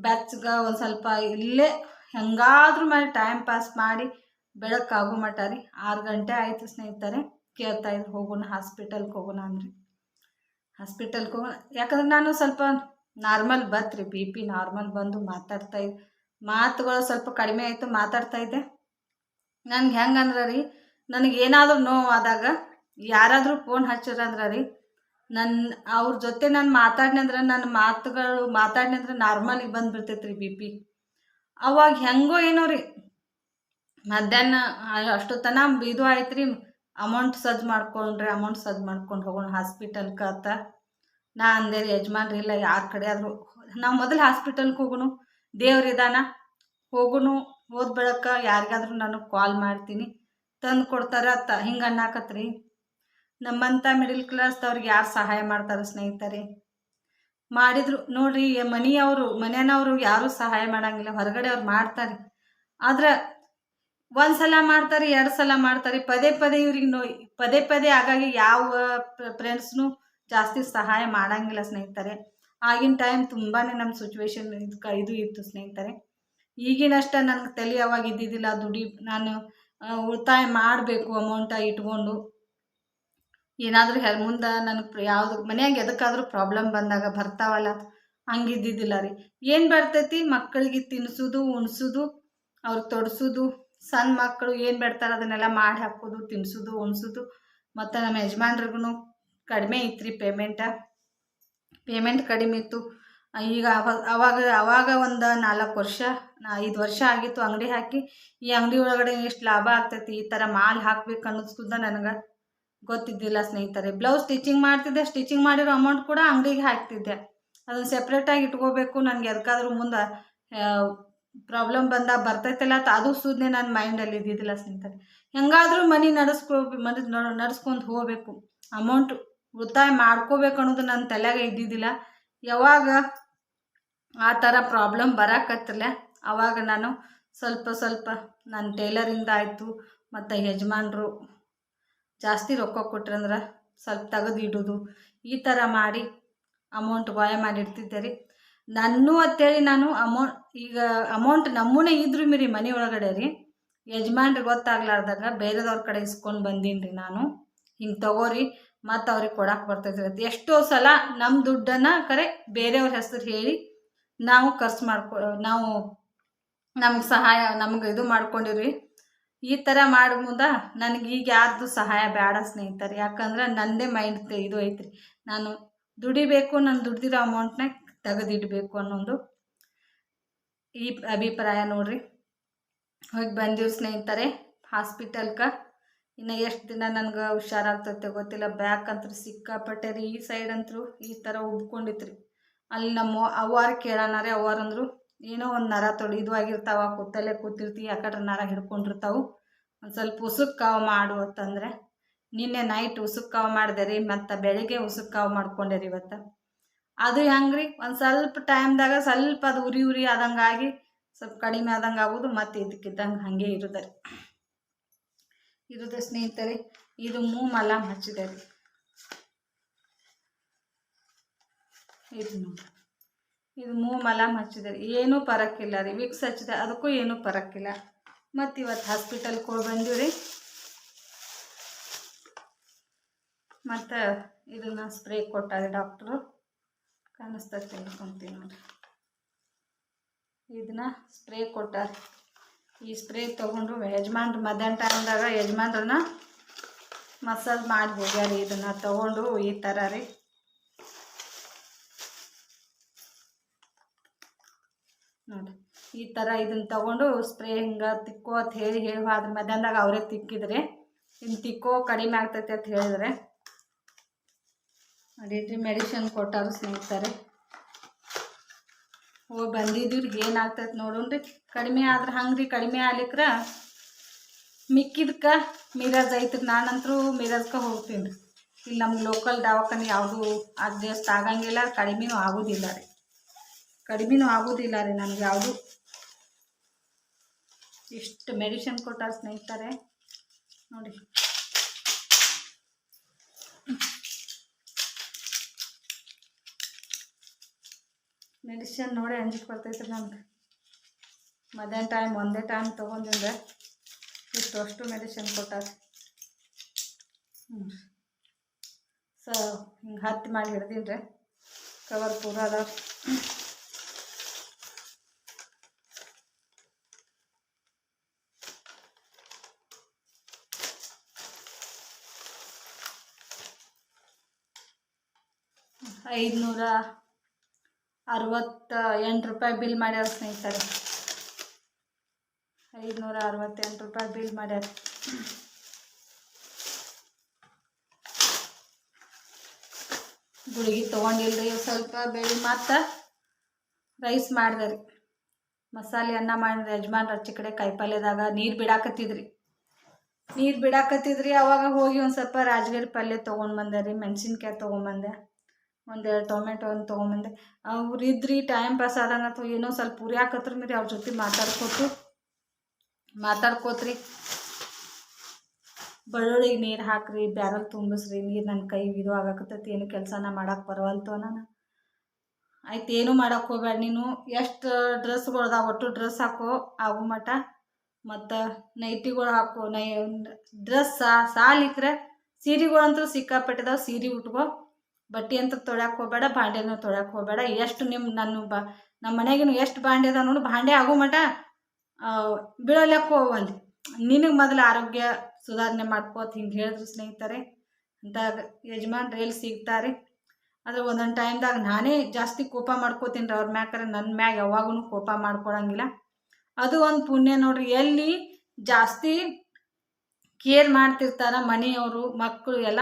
ಬೆಚ್ಚಗೆ ಒಂದು ಸ್ವಲ್ಪ ಇಲ್ಲೇ ಹೆಂಗಾದ್ರೂ ಮಾಡಿ ಟೈಮ್ ಪಾಸ್ ಮಾಡಿ ಬೆಳಕಾಗೋ ಮಟ್ಟ ರೀ. 6 ಗಂಟೆ ಆಯಿತು ಸ್ನೇಹಿತರೆ. ಕೇಳ್ತಾಯಿದ್ರು ಹೋಗೋಣ ಹಾಸ್ಪಿಟಲ್ಗೆ ಹೋಗೋಣ ಅಂದ್ರಿ. ಹಾಸ್ಪಿಟಲ್ಗೆ ಹೋಗೋಣ ಯಾಕಂದ್ರೆ ನಾನು ಸ್ವಲ್ಪ ನಾರ್ಮಲ್ ಬತ್ರಿ, BP ನಾರ್ಮಲ್ ಬಂದು ಮಾತುಗಳು ಸ್ವಲ್ಪ ಕಡಿಮೆ ಆಯಿತು, ಮಾತಾಡ್ತಾಯಿದ್ದೆ. ನನಗೆ ಹೆಂಗಂದ್ರೆ ರೀ, ನನಗೇನಾದರೂ ನೋವಾದಾಗ ಯಾರಾದರೂ ಫೋನ್ ಹಚ್ಚಿರಂದ್ರೆ ರೀ, ಅವ್ರ ಜೊತೆ ನಾನು ಮಾತಾಡಿನಂದ್ರೆ ನನ್ನ ಮಾತಾಡಿನಂದ್ರೆ ನಾರ್ಮಲಿಗೆ ಬಂದುಬಿಡ್ತೈತೆ ರೀ BP. ಅವಾಗ ಹೆಂಗೋ ಏನೋ ರೀ, ಮಧ್ಯಾಹ್ನ ಅಷ್ಟೊತ್ತನ ಇದು ಆಯ್ತು ರೀ. ಅಮೌಂಟ್ ಸಜ್ಜು ಮಾಡ್ಕೊಂಡು ಹೋಗೋಣ ಹಾಸ್ಪಿಟಲ್ಗೆ ಅಂತ ನಾ ಅಂದೆ ರೀ. ಯಜಮಾನ್ರಿ ಇಲ್ಲ, ಯಾರ ಕಡೆ ಆದರೂ ನಾವು ಮೊದಲು ಹಾಸ್ಪಿಟಲ್ಗೆ ಹೋಗೋಣ, ದೇವ್ರಿದಾನ ಹೋಗೋಣ, ಹೋದ ಬೆಳಕ ಯಾರಿಗಾದ್ರೂ ನಾನು ಕಾಲ್ ಮಾಡ್ತೀನಿ, ತಂದು ಕೊಡ್ತಾರ ಅಂತ ಹಿಂಗೆ ಅನ್ನಕತ್ರಿ. ನಮ್ಮಂಥ ಮಿಡಿಲ್ ಕ್ಲಾಸ್ದವ್ರಿಗೆ ಯಾರು ಸಹಾಯ ಮಾಡ್ತಾರೆ ಸ್ನೇಹಿತರೆ? ಮಾಡಿದ್ರು ನೋಡ್ರಿ, ಮನೆಯವರು ಯಾರೂ ಸಹಾಯ ಮಾಡಂಗಿಲ್ಲ, ಹೊರಗಡೆ ಅವ್ರು ಮಾಡ್ತಾರೆ. ಆದ್ರೆ 1 ಸಲ ಮಾಡ್ತಾರೆ, 2 ಸಲ ಮಾಡ್ತಾರೆ, ಪದೇ ಇವ್ರಿಗೆ ಪದೇ ಹಾಗಾಗಿ ಯಾವ ಫ್ರೆಂಡ್ಸ್ನು ಜಾಸ್ತಿ ಸಹಾಯ ಮಾಡಂಗಿಲ್ಲ ಸ್ನೇಹಿತರೆ. ಆಗಿನ ಟೈಮ್ ತುಂಬಾ ನಮ್ಮ ಸಿಚುವೇಶನ್ ಇದು ಇತ್ತು ಸ್ನೇಹಿತರೆ. ಈಗಿನಷ್ಟ ನನಗೆ ತಲೆ ಯಾವಾಗ ಇದ್ದಿದ್ದಿಲ್ಲ. ನಾನು ಉಳಿತಾಯ ಮಾಡಬೇಕು, ಅಮೌಂಟ ಇಟ್ಕೊಂಡು ಏನಾದರೂ ಮುಂದೆ ನನಗೆ ಯಾವುದು ಮನೆಯಾಗ ಎದಕ್ಕಾದರೂ ಪ್ರಾಬ್ಲಮ್ ಬಂದಾಗ ಬರ್ತಾವಲ್ಲ, ಹಂಗಿದ್ದಿದ್ದಿಲ್ಲ ರೀ. ಏನು ಬರ್ತೈತಿ, ಮಕ್ಕಳಿಗೆ ತಿನ್ನಿಸೋದು, ಉಣಿಸೋದು, ಅವ್ರಿಗೆ ತೊಡ್ಸೋದು, ಸಣ್ಣ ಮಕ್ಕಳು ಏನು ಬೇಡ್ತಾರೆ ಅದನ್ನೆಲ್ಲ ಮಾಡಿ ಹಾಕೋದು, ತಿನ್ನಿಸೋದು, ಉಣ್ಸೋದು. ಮತ್ತು ನಮ್ಮ ಯಜಮಾನ್ರಿಗೂ ಕಡಿಮೆ ಇತ್ತು ರೀ ಪೇಮೆಂಟ್ ಕಡಿಮೆ ಇತ್ತು. ಈಗ ಅವಾಗ ಒಂದು 4 ವರ್ಷ 5 ವರ್ಷ ಆಗಿತ್ತು ಅಂಗಡಿ ಹಾಕಿ. ಈ ಅಂಗಡಿ ಒಳಗಡೆ ಎಷ್ಟು ಲಾಭ ಆಗ್ತೈತಿ, ಈ ಥರ ಮಾಲ್ ಹಾಕ್ಬೇಕು ಅನ್ನೋದು ನನಗೆ ಗೊತ್ತಿದ್ದಿಲ್ಲ ಸ್ನೇಹಿತರೆ. ಬ್ಲೌಸ್ ಸ್ಟಿಚಿಂಗ್ ಮಾಡ್ತಿದ್ದೆ, ಸ್ಟಿಚಿಂಗ್ ಮಾಡಿರೋ ಅಮೌಂಟ್ ಕೂಡ ಅಂಗಡಿಗೆ ಹಾಕ್ತಿದ್ದೆ. ಅದನ್ನು ಸೆಪ್ರೇಟಾಗಿ ಇಟ್ಕೋಬೇಕು, ನನಗೆ ಎದಕ್ಕಾದ್ರೂ ಮುಂದೆ ಪ್ರಾಬ್ಲಮ್ ಬಂದಾಗ ಬರ್ತೈತಲ್ಲ ಅದು ಸುದ್ನೆ ನನ್ನ ಮೈಂಡಲ್ಲಿ ಇದ್ದಿದ್ದಿಲ್ಲ ಸ್ನೇಹಿತರೆ. ಹೆಂಗಾದರೂ ಮನೆ ನಡೆಸ್ಕೊಂಡು ಹೋಗಬೇಕು, ಅಮೌಂಟ್ ಉಳಿತಾಯ ಮಾಡ್ಕೋಬೇಕು ಅನ್ನೋದು ನನ್ನ ತಲೆಗೆ ಇದ್ದಿದ್ದಿಲ್ಲ. ಯಾವಾಗ ಆ ಥರ ಪ್ರಾಬ್ಲಮ್ ಬರಾಕತ್ತಿರಲ್ಲ ಆವಾಗ ನಾನು ಸ್ವಲ್ಪ ನನ್ನ ಟೈಲರಿಂದ ಆಯಿತು, ಮತ್ತು ಯಜಮಾನ್ರು ಜಾಸ್ತಿ ರೊಕ್ಕ ಕೊಟ್ರಂದ್ರೆ ಸ್ವಲ್ಪ ತೆಗೆದು ಇಡೋದು, ಈ ಥರ ಮಾಡಿ ಅಮೌಂಟ್ ಗಾಯ ಮಾಡಿಡ್ತಿದ್ದೆ ರೀ. ನಾನು ಅಂತೇಳಿ ನಾನು ಅಮೌಂಟ್ ನಮ್ಮನೆ ಇದ್ರು ರೀ ಮನೆ ಒಳಗಡೆ ರೀ, ಯಜಮಾನ್ರಿಗೆ ಗೊತ್ತಾಗ್ಲಾರ್ದಾಗ ಬೇರೆದವ್ರ ಕಡೆ ಇಸ್ಕೊಂಡು ಬಂದೀನಿ ರೀ ನಾನು. ಹಿಂಗೆ ತಗೋರಿ ಮತ್ತು ಅವ್ರಿಗೆ ಕೊಡಕ್ಕೆ ಬರ್ತೈತಿ. ಎಷ್ಟೋ ಸಲ ನಮ್ಮ ದುಡ್ಡನ್ನು ಕರೆ ಬೇರೆಯವ್ರ ಹೆಸರು ಹೇಳಿ ನಾವು ಖರ್ಚು ನಾವು ನಮ್ಗೆ ಸಹಾಯ ಇದು ಮಾಡ್ಕೊಂಡಿವ್ರಿ. ಈ ಥರ ಮಾಡೋ ಮುಂದೆ ನನಗೆ ಈಗ ಯಾರ್ದು ಸಹಾಯ ಬೇಡ ಸ್ನೇಹಿತರೆ. ಯಾಕಂದ್ರೆ ನನ್ನದೇ ಮೈಂಡ್ ಇದು ಐತ್ರಿ, ನಾನು ದುಡಿಬೇಕು, ನಾನು ದುಡ್ದಿರೋ ಅಮೌಂಟ್ನ ತೆಗೆದಿಡಬೇಕು ಅನ್ನೋದು ಈ ಅಭಿಪ್ರಾಯ ನೋಡ್ರಿ. ಹೋಗಿ ಬಂದಿವ್ರಿ ಸ್ನೇಹಿತರೆ ಹಾಸ್ಪಿಟಲ್ಗೆ. ಇನ್ನು ಎಷ್ಟು ದಿನ ನನಗೆ ಹುಷಾರಾಗ್ತೈತೆ ಗೊತ್ತಿಲ್ಲ. ಬ್ಯಾಕ್ ಅಂತೂ ಸಿಕ್ಕಾಪಟ್ಟೆ ರೀ, ಈ ಸೈಡ್ ಅಂತೂ ಈ ಥರ ಉಬ್ಕೊಂಡಿತ್ರಿ. ಅಲ್ಲಿ ನಮ್ಮ ಅವ್ವಾರು ಕೇಳೋಣ ರೀ, ಅವ್ವಾರಂದ್ರು ಏನೋ ಒಂದು ನರ ಇದು ಆಗಿರ್ತಾವ, ಕೂತಲ್ಲೇ ಕೂತಿರ್ತೀವಿ, ಯಾಕಡ್ರೆ ನರ ಹಿಡ್ಕೊಂಡಿರ್ತಾವೆ, ಒಂದು ಸ್ವಲ್ಪ ಉಸುಕು ಕಾವು ಮಾಡು ಅಂತಂದರೆ ನಿನ್ನೆ ನೈಟ್ ಉಸುಕು ಕಾವು ಮಾಡಿದೆ ರೀ, ಮತ್ತು ಬೆಳಿಗ್ಗೆ ಉಸುಕು ಕಾವು ಮಾಡ್ಕೊಂಡೆ ರೀ ಇವತ್ತು. ಅದು ಹೆಂಗೆ ರೀ, ಒಂದು ಸ್ವಲ್ಪ ಟೈಮ್ದಾಗ ಸ್ವಲ್ಪ ಅದು ಉರಿ ಆದಂಗಾಗಿ ಸ್ವಲ್ಪ ಕಡಿಮೆ ಆದಂಗೆ ಆಗೋದು, ಮತ್ತು ಇದಕ್ಕಿದ್ದಂಗೆ ಹಾಗೆ ಇರೋದು ಸ್ನೇಹಿತರೆ. ಇದು ಮಲಾಮ್ ಹಚ್ಚಿದೆ ರೀ, ಇದು ನೋಡಿ, ಇದು ಮಲಾಮ್ ಹಚ್ಚಿದೆ ರೀ, ಏನೂ ಪರಕ್ಕಿಲ್ಲ ರೀ. ವಿಕ್ಸ್ ಹಚ್ಚಿದೆ, ಅದಕ್ಕೂ ಏನೂ ಪರಕ್ಕಿಲ್ಲ. ಮತ್ತು ಇವತ್ತು ಹಾಸ್ಪಿಟಲ್ಗೆ ಹೋಗಿ ಬಂದೀವಿ ರೀ. ಮತ್ತು ಇದನ್ನು ಸ್ಪ್ರೇ ಕೊಟ್ಟಾರೆ ಡಾಕ್ಟ್ರು, ಕಾಣಿಸ್ತದೆ ತಿಳ್ಕೊತೀನಿ ನೋಡಿ. ಇದನ್ನ ಸ್ಪ್ರೇ ಕೊಟ್ಟಾರೆ. ಈ ಸ್ಪ್ರೇ ತೊಗೊಂಡು ಯಜಮಾನ್ರು ಮಧ್ಯಾಹ್ನ ಟೈಮ್ದಾಗ ಯಜಮಾನ್ರನ್ನ ಮಸಾಜ್ ಮಾಡಿ ಹೋಗ್ಯಾರಿ. ಇದನ್ನು ತೊಗೊಂಡು ಈ ಥರ ರೀ ನೋಡಿ, ಈ ಥರ ಇದನ್ನು ತೊಗೊಂಡು ಸ್ಪ್ರೇ ಹಿಂಗೆ ತಿಕ್ಕೋ ಅಂತ ಹೇಳಿ ಹೋದ್ರೆ ಮಧ್ಯಾಹ್ನದಾಗ ಅವರೇ ತಿಕ್ಕಿದ್ರೆ, ಇನ್ನು ತಿಕ್ಕೋ ಕಡಿಮೆ ಆಗ್ತೈತೆ ಅಂತ ಹೇಳಿದ್ರೆ ನೋಡಿದ್ರಿ. ಮೆಡಿಸಿನ್ ಕೊಟ್ಟಾರು ಸ್ನೇಹಿತರೆ. ಹೋಗಿ ಬಂದಿದ್ದೀವಿ, ಏನಾಗ್ತೈತೆ ನೋಡೋಣ್ರಿ. ಕಡಿಮೆ ಆದ್ರೆ ಹಂಗೆ ರೀ, ಕಡಿಮೆ ಆಗ್ಲಿಕ್ರ ಮಿಕ್ಕಿದ್ಕೆ ಮಿರಾಜ್ ಐತ್ರಿ. ನಾನಂತರೂ ಮಿರಾಜ್ಗೆ ಹೋಗ್ತೀನಿ ರೀ. ಇಲ್ಲಿ ನಮ್ಗೆ ಲೋಕಲ್ ದವಾಖಾನೆ ಯಾವುದು ಅಡ್ಜಸ್ಟ್ ಆಗಂಗಿಲ್ಲ, ಕಡಿಮೆನೂ ಆಗೋದಿಲ್ಲ ರೀ ನನಗೆ ಯಾವುದು. ಇಷ್ಟು ಮೆಡಿಸಿನ್ ಕೊಟ್ಟಾರ ಸ್ನೇಹಿತರೆ ನೋಡಿ. ಮೆಡಿಸಿನ್ ನೋಡಿ ಅಂಜಿಕೆ ಬರ್ತೈತೆ ನನಗೆ. ಮಧ್ಯಾಹ್ನ ಟೈಮ್ ಒಂದೇ ಟೈಮ್ ತೊಗೊಂಡಿದ್ರೆ ಅಷ್ಟು ಮೆಡಿಸಿನ್ ಕೊಟ್ಟಾರೆ. ಹಿಂಗೆ ಹತ್ತಿ ಮಾಡಿ ಹಿಡ್ದೀನಿ ರೀ, ಕವರ್ ಪೂರ ಅದಾವ. 568 ರೂಪಾಯಿ ಬಿಲ್ ಮಾಡ್ಯಾರ ಸ್ನೇಹಿತರೆ. 568 ರೂಪಾಯಿ ಬಿಲ್ ಮಾಡ್ಯಾರ. ಗುಳಿಗೆ ತೊಗೊಂಡಿಲ್ರಿ, ಸ್ವಲ್ಪ ಬೆಳಿ ಮತ್ತು ರೈಸ್ ಮಾಡಿದೆ ರೀ. ಮಸಾಲೆ ಅನ್ನ ಮಾಡಿದ್ರೆ ಯಜಮಾನ್ರು ಹಚ್ಚಿ ಕಡೆ ಕಾಯಿಪಲ್ಯದಾಗ ನೀರು ಬಿಡಾಕತ್ತಿದ್ರಿ. ಅವಾಗ ಹೋಗಿ ಒಂದು ಸ್ವಲ್ಪ ರಾಜಗಿರಿ ಪಲ್ಯ ತೊಗೊಂಡು ಬಂದೆ ರೀ, ಮೆಣಸಿನ್ಕಾಯಿ ತೊಗೊಂಬಂದೆ, ಒಂದೆರಡು ಟೊಮೆಟೊ ತೊಗೊಂಬಂದೆ. ಅವ್ರು ಇದ್ರಿ ಟೈಮ್ ಪಾಸ್ ಆದಂಗೆ ಅಥವಾ ಏನೋ ಸ್ವಲ್ಪ ಉರಿ ಹಾಕತ್ರ ಮೀರಿ ಅವ್ರ ಜೊತೆ ಮಾತಾಡ್ಕೋತ್ರಿ. ಬೆಳ್ಳುಳ್ಳಿಗೆ ನೀರು ಹಾಕ್ರಿ, ಬ್ಯಾರಲ್ ತುಂಬಿಸ್ರಿ. ನೀರು ನನ್ನ ಕೈ ಇದು ಆಗಾಕತ್ತೈತಿ, ಏನು ಕೆಲಸನ ಮಾಡೋಕೆ ಬರವಲ್ತು ನಾನು. ಆಯ್ತು, ಏನೂ ಮಾಡೋಕೆ ಹೋಗ್ಬೇಡ ನೀನು. ಎಷ್ಟು ಡ್ರೆಸ್ಗಳ್ದಾವ ಒಟ್ಟು ಡ್ರೆಸ್ ಹಾಕೋ ಆಗೋ ಮಟ್ಟ, ಮತ್ತು ನೈಟಿಗಳು ಹಾಕೋ. ಡ್ರೆಸ್ ಸಾಲಿಕ್ರೆ ಸೀರೆಗಳಂತೂ ಸಿಕ್ಕಾಪಟ್ಟಿದಾವೆ, ಸೀರೆ ಉಟ್ಕೋ. ಬಟ್ಟೆ ಅಂತ ತೊಳ್ಯಾಕೆ ಹೋಗಬೇಡ, ಭಾಂಡೆನೂ ತೊಳ್ಯಾಕೆ ಹೋಗಬೇಡ. ಎಷ್ಟು ನಮ್ಮ ಮನೆಗಿನ ಎಷ್ಟು ಭಾಂಡೆ ಅದಾವ ನೋಡು, ಭಾಂಡೆ ಆಗೋ ಮಟ ಬೀಳೋಲ್ಯಾಕೆ ಹೋಗಲ್ಲಿ, ನಿನಗೆ ಮೊದಲು ಆರೋಗ್ಯ ಸುಧಾರಣೆ ಮಾಡ್ಕೋತ ಹಿಂಗೆ ಹೇಳಿದ್ರು ಸ್ನೇಹಿತರೆ ಅಂತ ಯಜಮಾನ್ರು ಎಲ್ಲಿ ಸಿಗ್ತಾರೆ. ಆದರೆ ಒಂದೊಂದು ಟೈಮ್ದಾಗ ನಾನೇ ಜಾಸ್ತಿ ಕೋಪ ಮಾಡ್ಕೋತೀನಿ ರೀ ಅವ್ರ ಮ್ಯಾಕರೆ, ನನ್ನ ಮ್ಯಾಗ ಯಾವಾಗೂ ಕೋಪ ಮಾಡ್ಕೊಳಂಗಿಲ್ಲ. ಅದು ಒಂದು ಪುಣ್ಯ ನೋಡ್ರಿ. ಎಲ್ಲಿ ಜಾಸ್ತಿ ಕೇರ್ ಮಾಡ್ತಿರ್ತಾರ ಮನೆಯವರು ಮಕ್ಕಳು ಎಲ್ಲ,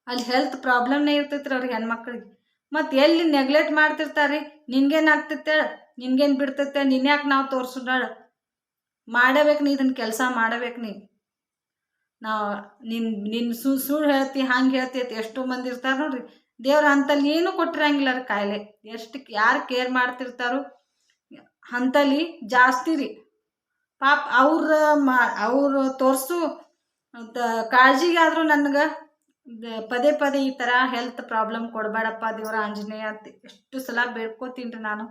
ಅಲ್ಲಿ ಹೆಲ್ತ್ ಪ್ರಾಬ್ಲಮ್ನೇ ಇರ್ತೈತ್ರಿ ಅವ್ರಿಗೆ ಹೆಣ್ಮಕ್ಳಿಗೆ. ಮತ್ತು ಎಲ್ಲಿ ನೆಗ್ಲೆಕ್ಟ್ ಮಾಡ್ತಿರ್ತಾರೆ, ನಿನ್ಗೇನು ಆಗ್ತೈತೆ, ನಿನ್ಗೇನು ಬಿಡ್ತೈತೆ, ನಿನ್ಯಾಕೆ ನಾವು ತೋರಿಸೋಣ, ಮಾಡಬೇಕು ನೀ ಇದನ್ನು ಕೆಲಸ ಮಾಡಬೇಕು ನೀ, ನಾವು ನಿನ್ನ ಸುಳ್ಳು ಹೇಳ್ತಿ ಹಂಗೆ ಹೇಳ್ತಿ ಅಂತ ಎಷ್ಟೋ ಮಂದಿ ಇರ್ತಾರೆ ನೋಡ್ರಿ. ದೇವ್ರ ಅಂತಲ್ಲಿ ಏನೂ ಕೊಟ್ಟಿರಂಗಿಲ್ಲ ರೀ ಕಾಯಿಲೆ. ಎಷ್ಟು ಯಾರು ಕೇರ್ ಮಾಡ್ತಿರ್ತಾರೋ ಅಂತಲ್ಲಿ ಜಾಸ್ತಿ ರೀ ಪಾಪ ಅವ್ರು ತೋರಿಸು ಕಾಳಜಿಗಾದರೂ ನನಗೆ ಪದೇ ಪದೇ ಈ ಥರ ಹೆಲ್ತ್ ಪ್ರಾಬ್ಲಮ್ ಕೊಡಬೇಡಪ್ಪ ದೇವರ ಆಂಜನೇಯ ಅಂತ ಎಷ್ಟು ಸಲ ಬೇಡ್ಕೋತೀನಿ ರೀ ನಾನು.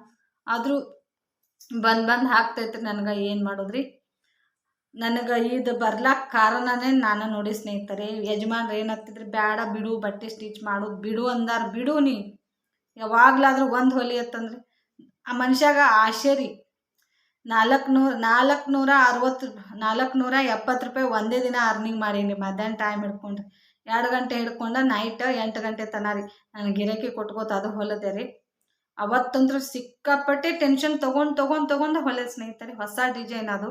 ಆದರೂ ಬಂದು ಹಾಕ್ತೈತ್ರಿ ನನಗೆ. ಏನು ಮಾಡೋದ್ರಿ, ನನಗೆ ಇದು ಬರ್ಲಾಕ ಕಾರಣನೇ ನಾನು ನೋಡಿ ಸ್ನೇಹಿತರೆ. ಯಜಮಾನ್ರು ಏನತ್ತಿದ್ರಿ, ಬೇಡ ಬಿಡು ಬಟ್ಟೆ ಸ್ಟಿಚ್ ಮಾಡೋದು ಬಿಡು ಅಂದಾರ. ಬಿಡು ನೀ ಯಾವಾಗಲಾದ್ರೂ ಒಂದು ಹೊಲಿ ಅಂತಂದ್ರೆ ಆ ಮನುಷ್ಯಾಗ ಆಸೆ ರೀ. 470 ರೂಪಾಯಿ ಒಂದೇ ದಿನ ಅರ್ನಿಂಗ್ ಮಾಡೀನಿ. ಮಧ್ಯಾಹ್ನ ಟೈಮ್ ಹಿಡ್ಕೊಂಡ್ರಿ 2 ಗಂಟೆ ಹಿಡ್ಕೊಂಡು ನೈಟ್ 8 ಗಂಟೆ ತನ ರೀ ನಾನು ಗಿರಾಕಿ ಕೊಟ್ಕೋತ ಅದು ಹೊಲದೆ ರೀ. ಅವತ್ತಂದ್ರೂ ಸಿಕ್ಕಾಪಟ್ಟೆ ಟೆನ್ಷನ್ ತೊಗೊಂಡು ಹೊಲಿದ ಸ್ನೇಹಿತರೆ. ಹೊಸ ಡಿಸೈನ್ ಅದು,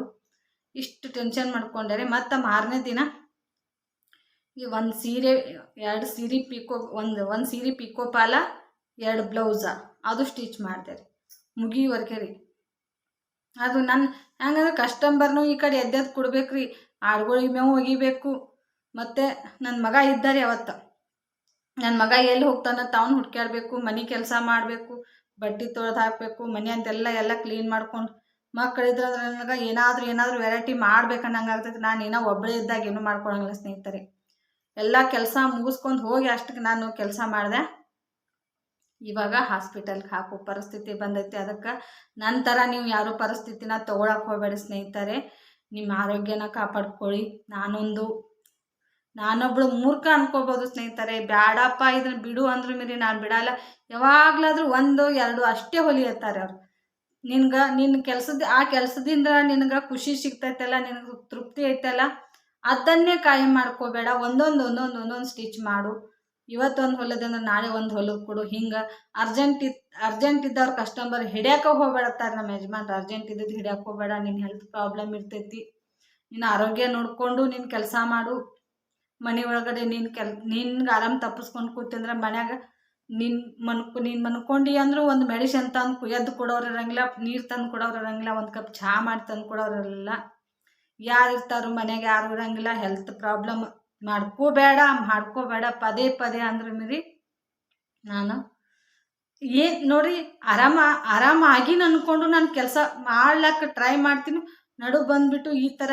ಇಷ್ಟು ಟೆನ್ಷನ್ ಮಾಡ್ಕೊಂಡೆ ರೀ. ಮತ್ತು ಮಾರನೇ ದಿನ ಈ ಒಂದು ಸೀರೆ 2 ಸೀರೆ ಒಂದು ಸೀರೆ ಪಿಕೋ ಪಾಲ 2 ಬ್ಲೌಸ ಅದು ಸ್ಟಿಚ್ ಮಾಡಿದೆ ರೀ ಮುಗಿವರೆಗೆ ರೀ. ಅದು ನನ್ನ ಹೆಂಗಂದ್ರೆ ಕಸ್ಟಮರ್ನು ಈ ಕಡೆ ಎದ್ದೆದ್ದು ಕೊಡ್ಬೇಕು ರೀ, ಆಳುಗಳಿಗೆ ಮೇವು ಒಗಿಬೇಕು. ಮತ್ತು ನನ್ನ ಮಗ ಇದ್ದಾರೆ ಅವತ್ತು, ನನ್ನ ಮಗ ಎಲ್ಲಿ ಹೋಗ್ತಾನೆ ತಾವನು ಹುಡ್ಕ್ಯಾಡಬೇಕು, ಮನೆ ಕೆಲಸ ಮಾಡಬೇಕು, ಬಟ್ಟೆ ತೊಳೆದು ಹಾಕಬೇಕು, ಮನೆ ಅಂತೆಲ್ಲ ಕ್ಲೀನ್ ಮಾಡ್ಕೊಂಡು. ಮಕ್ಕಳಿದ್ರೆ ನನಗೆ ಏನಾದರೂ ವೆರೈಟಿ ಮಾಡ್ಬೇಕನ್ನಂಗೆ ಆಗ್ತೈತೆ. ನಾನು ಏನೋ ಒಬ್ಬಳೇ ಇದ್ದಾಗ ಏನೂ ಮಾಡ್ಕೊಳಂಗಿಲ್ಲ ಸ್ನೇಹಿತರೆ. ಎಲ್ಲ ಕೆಲಸ ಮುಗಿಸ್ಕೊಂಡು ಹೋಗಿ ಅಷ್ಟಕ್ಕೆ ನಾನು ಕೆಲಸ ಮಾಡಿದೆ. ಇವಾಗ ಹಾಸ್ಪಿಟಲ್ಗೆ ಹಾಕೋ ಪರಿಸ್ಥಿತಿ ಬಂದೈತಿ. ಅದಕ್ಕೆ ನಂತರ ನೀವು ಯಾರೂ ಪರಿಸ್ಥಿತಿನ ತೊಗೊಳಕ್ಕೆ ಹೋಗಬೇಡಿ ಸ್ನೇಹಿತರೆ. ನಿಮ್ಮ ಆರೋಗ್ಯನ ಕಾಪಾಡ್ಕೊಳ್ಳಿ. ನಾನೊಬ್ಳು ಮೂರ್ಖ ಅನ್ಕೋಬೋದು ಸ್ನೇಹಿತರೆ. ಬ್ಯಾಡಪ್ಪ ಇದನ್ನು ಬಿಡು ಅಂದ್ರೂ ಮೀರಿ ನಾನು ಬಿಡಲ್ಲ. ಯಾವಾಗಲಾದ್ರೂ 1-2 ಅಷ್ಟೇ ಹೊಲಿಯತ್ತಾರೆ ಅವ್ರು. ನಿನ್ನ ಆ ಕೆಲಸದಿಂದ ನಿನಗೆ ಖುಷಿ ಸಿಗ್ತೈತಲ್ಲ, ನಿನಗೆ ತೃಪ್ತಿ ಐತಲ್ಲ, ಅದನ್ನೇ ಕಾಯಂ ಮಾಡ್ಕೋಬೇಡ. ಒಂದೊಂದು ಸ್ಟಿಚ್ ಮಾಡು. ಇವತ್ತೊಂದು ಹೊಲದಂದ್ರೆ ನಾಳೆ ಒಂದು ಹೊಲದ ಕೊಡು. ಹಿಂಗೆ ಅರ್ಜೆಂಟ್ ಇದ್ದವ್ರು ಕಸ್ಟಮರ್ ಹಿಡಿಯೋಕೆ ಹೋಗ್ಬೇಡತ್ತಾರೆ ನಮ್ಮ ಯಜಮಾನ್ರು. ಅರ್ಜೆಂಟ್ ಇದ್ದಿದ್ದು ಹಿಡಿಯೋಕೆ ಹೋಗಬೇಡ, ನಿನ್ನ ಹೆಲ್ತ್ ಪ್ರಾಬ್ಲಮ್ ಇರ್ತೈತಿ, ನಿನ್ನ ಆರೋಗ್ಯ ನೋಡಿಕೊಂಡು ನೀನು ಕೆಲಸ ಮಾಡು. ಮನೆ ಒಳಗಡೆ ನಿನ್ಗೆ ಆರಾಮ್ ತಪ್ಪಿಸ್ಕೊಂಡು ಕೂತಂದ್ರೆ ಮನ್ಯಾಗ ನೀನು ಮನ್ಕೊಂಡಿ ಅಂದರೂ ಒಂದು ಮೆಡಿಸಿನ್ ತಂದು ಎದ್ದು ಕೊಡೋರು ಇರೋಂಗಿಲ್ಲ, ನೀರು ತಂದು ಕೊಡೋರು ಇರೋಂಗಿಲ್ಲ, ಒಂದು ಕಪ್ ಚಹಾ ಮಾಡಿ ತಂದು ಕೊಡೋರು ಇರಲಿಲ್ಲ. ಯಾರು ಇರ್ತಾರೋ ಮನೆಗೆ, ಯಾರು ಇರೋಂಗಿಲ್ಲ. ಹೆಲ್ತ್ ಪ್ರಾಬ್ಲಮ್ ಮಾಡ್ಕೋಬೇಡ ಪದೇ ಅಂದ್ರೆ ಮೀರಿ ನಾನು ಏನು ನೋಡ್ರಿ, ಆರಾಮಾಗಿ ಅಂದ್ಕೊಂಡು ನಾನು ಕೆಲಸ ಮಾಡ್ಲಿಕ್ಕೆ ಟ್ರೈ ಮಾಡ್ತೀನಿ. ನಡು ಬಂದುಬಿಟ್ಟು ಈ ಥರ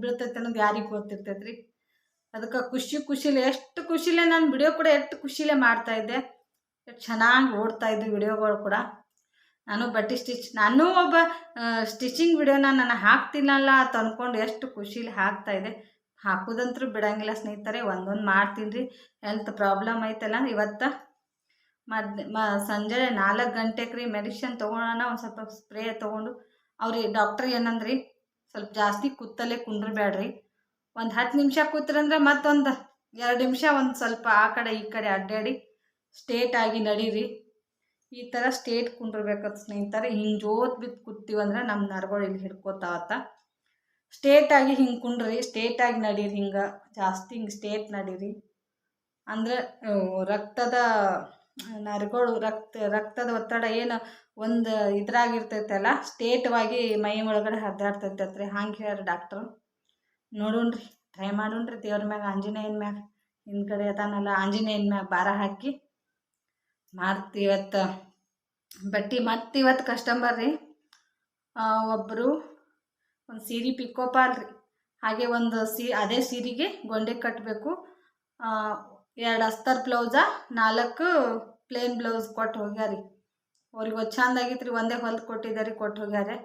ಬೀಳ್ತೈತೆ ಅನ್ನೋದು ಯಾರಿಗೆ ಗೊತ್ತಿರ್ತೈತೆ ರೀ. ಅದಕ್ಕೆ ಖುಷಿಲೇ ಎಷ್ಟು ಖುಷಿಲೇ ನಾನು ವಿಡಿಯೋ ಕೂಡ ಎಷ್ಟು ಖುಷಿಲೇ ಮಾಡ್ತಾಯಿದ್ದೆ. ಎಷ್ಟು ಚೆನ್ನಾಗಿ ಓಡ್ತಾಯಿದ್ದು ವಿಡಿಯೋಗಳು ಕೂಡ. ನಾನು ಒಬ್ಬ ಸ್ಟಿಚಿಂಗ್ ವಿಡಿಯೋನ ನಾನು ಹಾಕ್ತೀನಲ್ಲ ಅಂತ ಅಂದ್ಕೊಂಡು ಎಷ್ಟು ಖುಷಿಲಿ ಹಾಕ್ತಾಯಿದ್ದೆ. ಹಾಕೋದಂತೂ ಬಿಡೋಂಗಿಲ್ಲ ಸ್ನೇಹಿತರೆ, ಒಂದೊಂದು ಮಾಡ್ತೀನಿ ರೀ. ಹೆಲ್ತ್ ಪ್ರಾಬ್ಲಮ್ ಐತಲ್ಲ, ಇವತ್ತು ಸಂಜೆ 4 ಗಂಟೆಗೆ ರೀ ಮೆಡಿಷನ್ ತೊಗೊಳೋಣ. ಒಂದು ಸ್ವಲ್ಪ ಸ್ಪ್ರೇ ತೊಗೊಂಡು ಅವ್ರಿಗೆ ಡಾಕ್ಟ್ರ್ ಏನಂದ್ರಿ, ಸ್ವಲ್ಪ ಜಾಸ್ತಿ ಕೂತಲ್ಲೇ ಕುಂಡ್ರಬೇಡ್ರಿ, ಒಂದು 10 ನಿಮಿಷ ಕೂತ್ರಂದ್ರೆ ಮತ್ತೊಂದು 2 ನಿಮಿಷ ಒಂದು ಸ್ವಲ್ಪ ಆ ಕಡೆ ಈ ಕಡೆ ಅಡ್ಡಾಡಿ ಸ್ಟೇಟಾಗಿ ನಡೀರಿ. ಈ ಥರ ಸ್ಟೇಟ್ ಕುಂಡ್ರಬೇಕಂತ ಸ್ನೇಹಿತರೆ. ಹಿಂಗೆ ಜೋತ್ ಬಿದ್ದು ಕೂತೀವಂದ್ರೆ ನಮ್ಮ ನರಗಳು ಇಲ್ಲಿ ಹಿಡ್ಕೋತಾವತ್ತ. ಸ್ಟೇಟಾಗಿ ಹಿಂಗೆ ಕುಂಡ್ರಿ, ಸ್ಟೇಟಾಗಿ ನಡೀರಿ. ಹಿಂಗೆ ಜಾಸ್ತಿ ಹಿಂಗೆ ಸ್ಟೇಟ್ ನಡೀರಿ ಅಂದರೆ ರಕ್ತದ ನರಗಳು ರಕ್ತದ ಒತ್ತಡ ಏನು ಒಂದು ಇದ್ರಾಗಿರ್ತೈತಲ್ಲ, ಸ್ಟೇಟವಾಗಿ ಮೈ ಒಳಗಡೆ ಹರಿದಾಡ್ತೈತತ್ರಿ. ಹಂಗೆ ಹೇಳ್ರಿ ಡಾಕ್ಟ್ರು. ನೋಡೋಣ್ರಿ, ಟ್ರೈ ಮಾಡೋಣ್ರಿ. ದೇವ್ರ ಮ್ಯಾಗ, ಆಂಜನೇಯನ ಮ್ಯಾಗ, ಹಿಂದ್ಗಡೆ ಅದಾನಲ್ಲ ಆಂಜನೇಯನ ಮ್ಯಾಗ ಭಾರ ಹಾಕಿ ಮಾಡ್ತೀವಿ ಇವತ್ತು ಬಟ್ಟೆ. ಮತ್ತು ಇವತ್ತು ಕಸ್ಟಮರ್ ರೀ ಒಬ್ಬರು ಒಂದು ಸೀರೆ ಪಿಕೋ ಪಾಲ್ ರೀ, ಹಾಗೆ ಒಂದು ಅದೇ ಸೀರೆಗೆ ಗೊಂಡೆ ಕಟ್ಟಬೇಕು. 2 ಅಸ್ತರ್ ಬ್ಲೌಸ, 4 ಪ್ಲೇನ್ ಬ್ಲೌಸ್ ಕೊಟ್ಟು ಹೋಗ್ಯಾರಿ. ಅವ್ರಿಗೆ ಚಂದಾಗಿತ್ತು ರೀ, ಒಂದೇ ಹೊಲ್ದು ಕೊಟ್ಟಿದ್ದಾರೆ, ಕೊಟ್ಟು ಹೋಗ್ಯಾರೆ.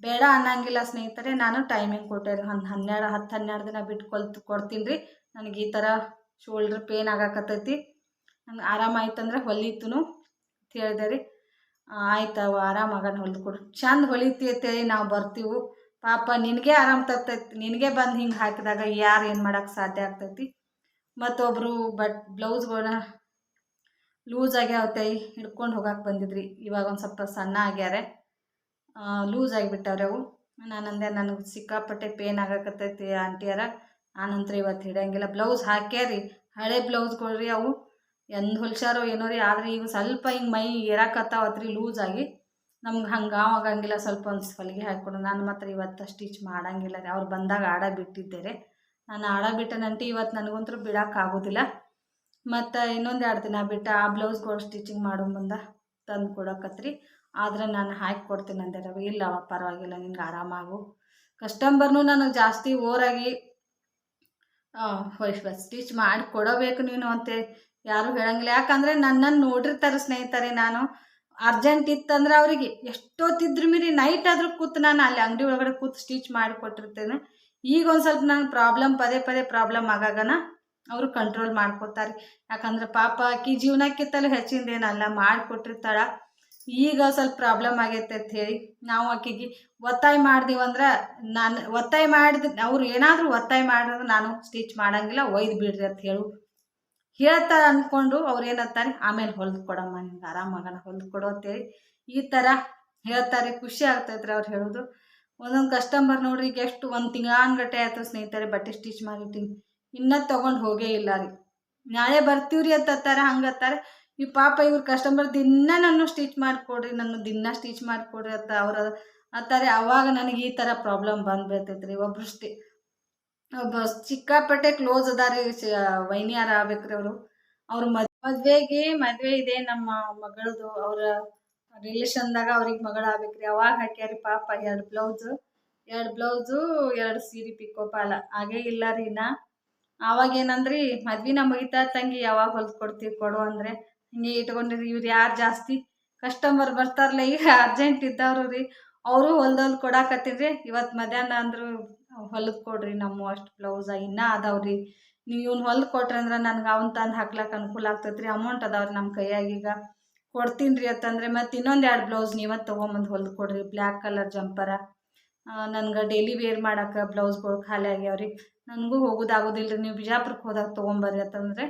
ಬೇಡ ಅನ್ನಂಗಿಲ್ಲ ಸ್ನೇಹಿತರೆ. ನಾನು ಟೈಮಿಂಗ್ ಕೊಟ್ಟೆ ರೀ, ಒಂದು 10-12 ದಿನ ಬಿಟ್ಟು ಕೊಡ್ತೀನಿ ರೀ. ನನಗೆ ಈ ಥರ ಶೋಲ್ಡ್ರ್ ಪೇನ್ ಆಗಾಕತ್ತೈತಿ, ನಂಗೆ ಆರಾಮಾಯ್ತಂದ್ರೆ ಹೊಲಿತನು ಅಂತ ಹೇಳಿದೆ ರೀ. ಆಯ್ತವ ಆರಾಮಾಗನ ಹೊಲ್ದು ಕೊಡು, ಚಂದ ಹೊಲಿತಿ ಅಂತೇಳಿ ನಾವು ಬರ್ತೀವಿ. ಪಾಪ ನಿನಗೆ ಆರಾಮ ತಪ್ತೈತಿ, ನಿನಗೆ ಬಂದು ಹಿಂಗೆ ಹಾಕಿದಾಗ ಯಾರು ಏನು ಮಾಡೋಕ್ಕೆ ಸಾಧ್ಯ ಆಗ್ತೈತಿ. ಮತ್ತೊಬ್ಬರು ಬ್ಲೌಸ್ಗಳನ್ನ ಲೂಸ್ ಆಗ್ಯಾವತ್ತೈ ಹಿಡ್ಕೊಂಡು ಹೋಗಕ್ಕೆ ಬಂದಿದ್ರಿ, ಇವಾಗ ಒಂದು ಸ್ವಲ್ಪ ಸಣ್ಣ ಆಗ್ಯಾರೆ, ಲೂಸ್ ಆಗಿಬಿಟ್ಟವ್ರೆ ಅವು. ನಾನಂದೆ ನನಗೆ ಸಿಕ್ಕಾಪಟ್ಟೆ ಪೇನ್ ಆಗಕತ್ತೈತಿ ಆಂಟಿಯರ, ನಾನಂತರ ಇವತ್ತು ಹಿಡಿಯಂಗಿಲ್ಲ. ಬ್ಲೌಸ್ ಹಾಕ್ಯಾರಿ, ಹಳೆ ಬ್ಲೌಸ್ಗಳ್ರಿ ಅವು ಎಂದು ಹೊಲ್ಸಾರೋ ಏನೋ ರೀ. ಆದರೆ ಈಗ ಸ್ವಲ್ಪ ಹಿಂಗೆ ಮೈ ಏರಾಕತ್ತಾವತ್ರಿ ಲೂಸ್ ಆಗಿ, ನಮ್ಗೆ ಹಂಗೆ ಆಗಂಗಿಲ್ಲ. ಸ್ವಲ್ಪ ಒಂದು ಹೊಲಿಗೆ ಹಾಕ್ಕೊಂಡು ನಾನು ಮಾತ್ರ ಇವತ್ತು ಸ್ಟಿಚ್ ಮಾಡಂಗಿಲ್ಲ ರೀ. ಅವ್ರು ಬಂದಾಗ ಆಡ ಬಿಟ್ಟಿದ್ದೆ. ನಾನು ಆಡ ಬಿಟ್ಟನಂಟಿ ಇವತ್ತು ನನಗಂತೂ ಬಿಡೋಕ್ಕಾಗೋದಿಲ್ಲ. ಮತ್ತು ಇನ್ನೊಂದು 2 ದಿನ ಬಿಟ್ಟು ಆ ಬ್ಲೌಸ್ಗಳು ಸ್ಟಿಚಿಂಗ್ ಮಾಡೋ ಮುಂದೆ ತಂದು ಕೊಡಕತ್ರಿ. ಆದರೆ ನಾನು ಹಾಕಿ ಕೊಡ್ತೀನಿ ಅಂದೆ ರವಿ. ಇಲ್ಲವ ಪರವಾಗಿಲ್ಲ, ನಿಂಗೆ ಆರಾಮಾಗು. ಕಸ್ಟಮರ್ನು ನನಗೆ ಜಾಸ್ತಿ ಓರಾಗಿ ಸ್ಟಿಚ್ ಮಾಡಿ ಕೊಡಬೇಕು ನೀನು ಅಂತೇಳಿ ಯಾರೂ ಹೇಳಂಗಿಲ್ಲ. ಯಾಕಂದರೆ ನನ್ನನ್ನು ನೋಡಿರ್ತಾರೆ ಸ್ನೇಹಿತರೆ. ನಾನು ಅರ್ಜೆಂಟ್ ಇತ್ತಂದ್ರೆ ಅವರಿಗೆ ಎಷ್ಟೊತ್ತಿದ್ರು ಮೀರಿ ನೈಟ್ ಆದರೂ ಕೂತು ನಾನು ಅಲ್ಲಿ ಅಂಗಡಿ ಒಳಗಡೆ ಕೂತು ಸ್ಟಿಚ್ ಮಾಡಿ ಕೊಟ್ಟಿರ್ತೇನೆ. ಈಗ ಒಂದು ಸ್ವಲ್ಪ ನಂಗೆ ಪದೇ ಪದೇ ಪ್ರಾಬ್ಲಮ್ ಆಗಾಗನ ಅವರು ಕಂಟ್ರೋಲ್ ಮಾಡ್ಕೋತಾರೆ. ಯಾಕಂದ್ರೆ ಪಾಪ ಆಕಿ ಜೀವನಕ್ಕಿಂತಲೂ ಹೆಚ್ಚಿಂದೇನಲ್ಲ, ಮಾಡಿಕೊಟ್ಟಿರ್ತಾಳೆ. ಈಗ ಸ್ವಲ್ಪ ಪ್ರಾಬ್ಲಮ್ ಆಗೈತೆ ಅಂತ ಹೇಳಿ ನಾವು ಆಕೆಗೆ ಒತ್ತಾಯ ಮಾಡ್ದೀವಂದ್ರೆ, ನಾನು ಒತ್ತಾಯ ಮಾಡಿದ ಅವ್ರು ಏನಾದರೂ ಒತ್ತಾಯ ಮಾಡಿದ್ರೆ ನಾನು ಸ್ಟಿಚ್ ಮಾಡೋಂಗಿಲ್ಲ, ಒಯ್ದು ಬಿಡ್ರಿ ಅಂತ ಹೇಳ್ತಾರೆ ಅಂದ್ಕೊಂಡು ಅವ್ರು ಏನಂತಾರೆ, ಆಮೇಲೆ ಹೊಲ್ದು ಕೊಡಮ್ಮ, ನಿಮ್ಗೆ ಆರಾಮಾಗನ ಹೊಲ್ದು ಕೊಡು ಅಂತೇಳಿ ಈ ಥರ ಹೇಳ್ತಾರೆ. ಖುಷಿ ಆಗ್ತೈತ್ರಿ ಅವ್ರು ಹೇಳೋದು. ಒಂದೊಂದು ಕಸ್ಟಮರ್ ನೋಡ್ರಿ, ಈಗ ಎಷ್ಟು 1 ತಿಂಗಳಾನ್ಗಟ್ಟೆ ಆಯಿತು ಸ್ನೇಹಿತರೆ ಬಟ್ಟೆ ಸ್ಟಿಚ್ ಮಾಡಿಟ್ಟಿನಿ, ಇನ್ನೂ ತೊಗೊಂಡು ಹೋಗೇ ಇಲ್ಲ ರೀ. ನಾಳೆ ಬರ್ತೀವ್ರಿ ಅಂತತ್ತಾರೆ, ಹಂಗತ್ತಾರೆ. ಈ ಪಾಪ ಇವ್ರ ಕಸ್ಟಮರ್ ದಿನ ನಾನು ಸ್ಟಿಚ್ ಮಾಡಿಕೊಡ್ರಿ, ನನ್ನ ದಿನ ಸ್ಟಿಚ್ ಮಾಡಿಕೊಡ್ರಿ ಅಂತ ಅವ್ರು ಅಂತಾರೆ. ಅವಾಗ ನನಗೆ ಈ ಥರ ಪ್ರಾಬ್ಲಮ್ ಬಂದುಬಿಡ್ತೈತೆ ರೀ. ಒಬ್ಬ ಸಿಕ್ಕಾಪಟ್ಟೆ ಕ್ಲೋಸ್ ಅದಾರಿ, ವೈನಿಯಾರ ಆಗ್ಬೇಕ್ರಿ ಅವರು. ಅವ್ರ ಮದುವೆ ಇದೆ ನಮ್ಮ ಮಗಳದು, ಅವರ ರಿಲೇಷನ್ದಾಗ ಅವ್ರಿಗೆ ಮಗಳು ಆಗ್ಬೇಕ್ರಿ. ಅವಾಗ ಹಾಕ್ಯಾರಿ ಪಾಪ 2 ಬ್ಲೌಸು 2 ಸೀರೆ ಪಿಕೋ ಪಾಲ ಹಾಗೇ ಇಲ್ಲ ರೀ. ಆವಾಗ ಏನಂದ್ರಿ, ಮದ್ವಿನ ಮುಗಿತಾ ತಂಗಿ, ಯಾವಾಗ ಹೊಲ್ದು ಕೊಡ್ತೀವಿ ಕೊಡು ಅಂದರೆ ಹಿಂಗೆ ಇಟ್ಕೊಂಡಿರಿ. ಇವ್ರು ಯಾರು ಜಾಸ್ತಿ ಕಸ್ಟಮರ್ ಬರ್ತಾರಲ್ಲ ಈಗ ಅರ್ಜೆಂಟ್ ಇದ್ದವರು ರೀ, ಅವರು ಹೊಲ್ದು ಕೊಡಾಕತ್ತೀರಿ. ಇವತ್ತು ಮಧ್ಯಾಹ್ನ ಅಂದರು ಹೊಲಿದು ಕೊಡ್ರಿ ನಮ್ಮ ಅಷ್ಟು ಬ್ಲೌಸ ಇನ್ನೂ ಅದಾವ್ರಿ, ನೀವು ಇವ್ನು ಹೊಲ್ದು ಕೊಟ್ರಿ ಅಂದ್ರೆ ನನಗೆ ಅವ್ನು ತಂದು ಹಾಕ್ಲಕ್ಕೆ ಅನುಕೂಲ ಆಗ್ತೈತ್ರಿ. ಅಮೌಂಟ್ ಅದಾವ್ರಿ ನಮ್ಮ ಕೈಯಾಗೀಗ, ಕೊಡ್ತೀನಿ ರೀ ಅಂತಂದರೆ. ಮತ್ತು ಇನ್ನೊಂದು 2 ಬ್ಲೌಸ್ ನೀವತ್ತು ತೊಗೊಂಬಂದು ಹೊಲ್ದು ಕೊಡ್ರಿ, ಬ್ಲ್ಯಾಕ್ ಕಲರ್ ಜಂಪರ. ನನಗೆ ಡೈಲಿ ವೇರ್ ಮಾಡೋಕೆ ಬ್ಲೌಸ್ಗಳು ಖಾಲಿ ಆಗ್ಯಾವ್ರಿ, ನನಗೂ ಹೋಗೋದಾಗೋದಿಲ್ಲ ರೀ. ನೀವು ಬಿಜಾಪುರಕ್ಕೆ ಹೋದಾಗ ತೊಗೊಂಬರ್ರಿ ಅಂತಂದರೆ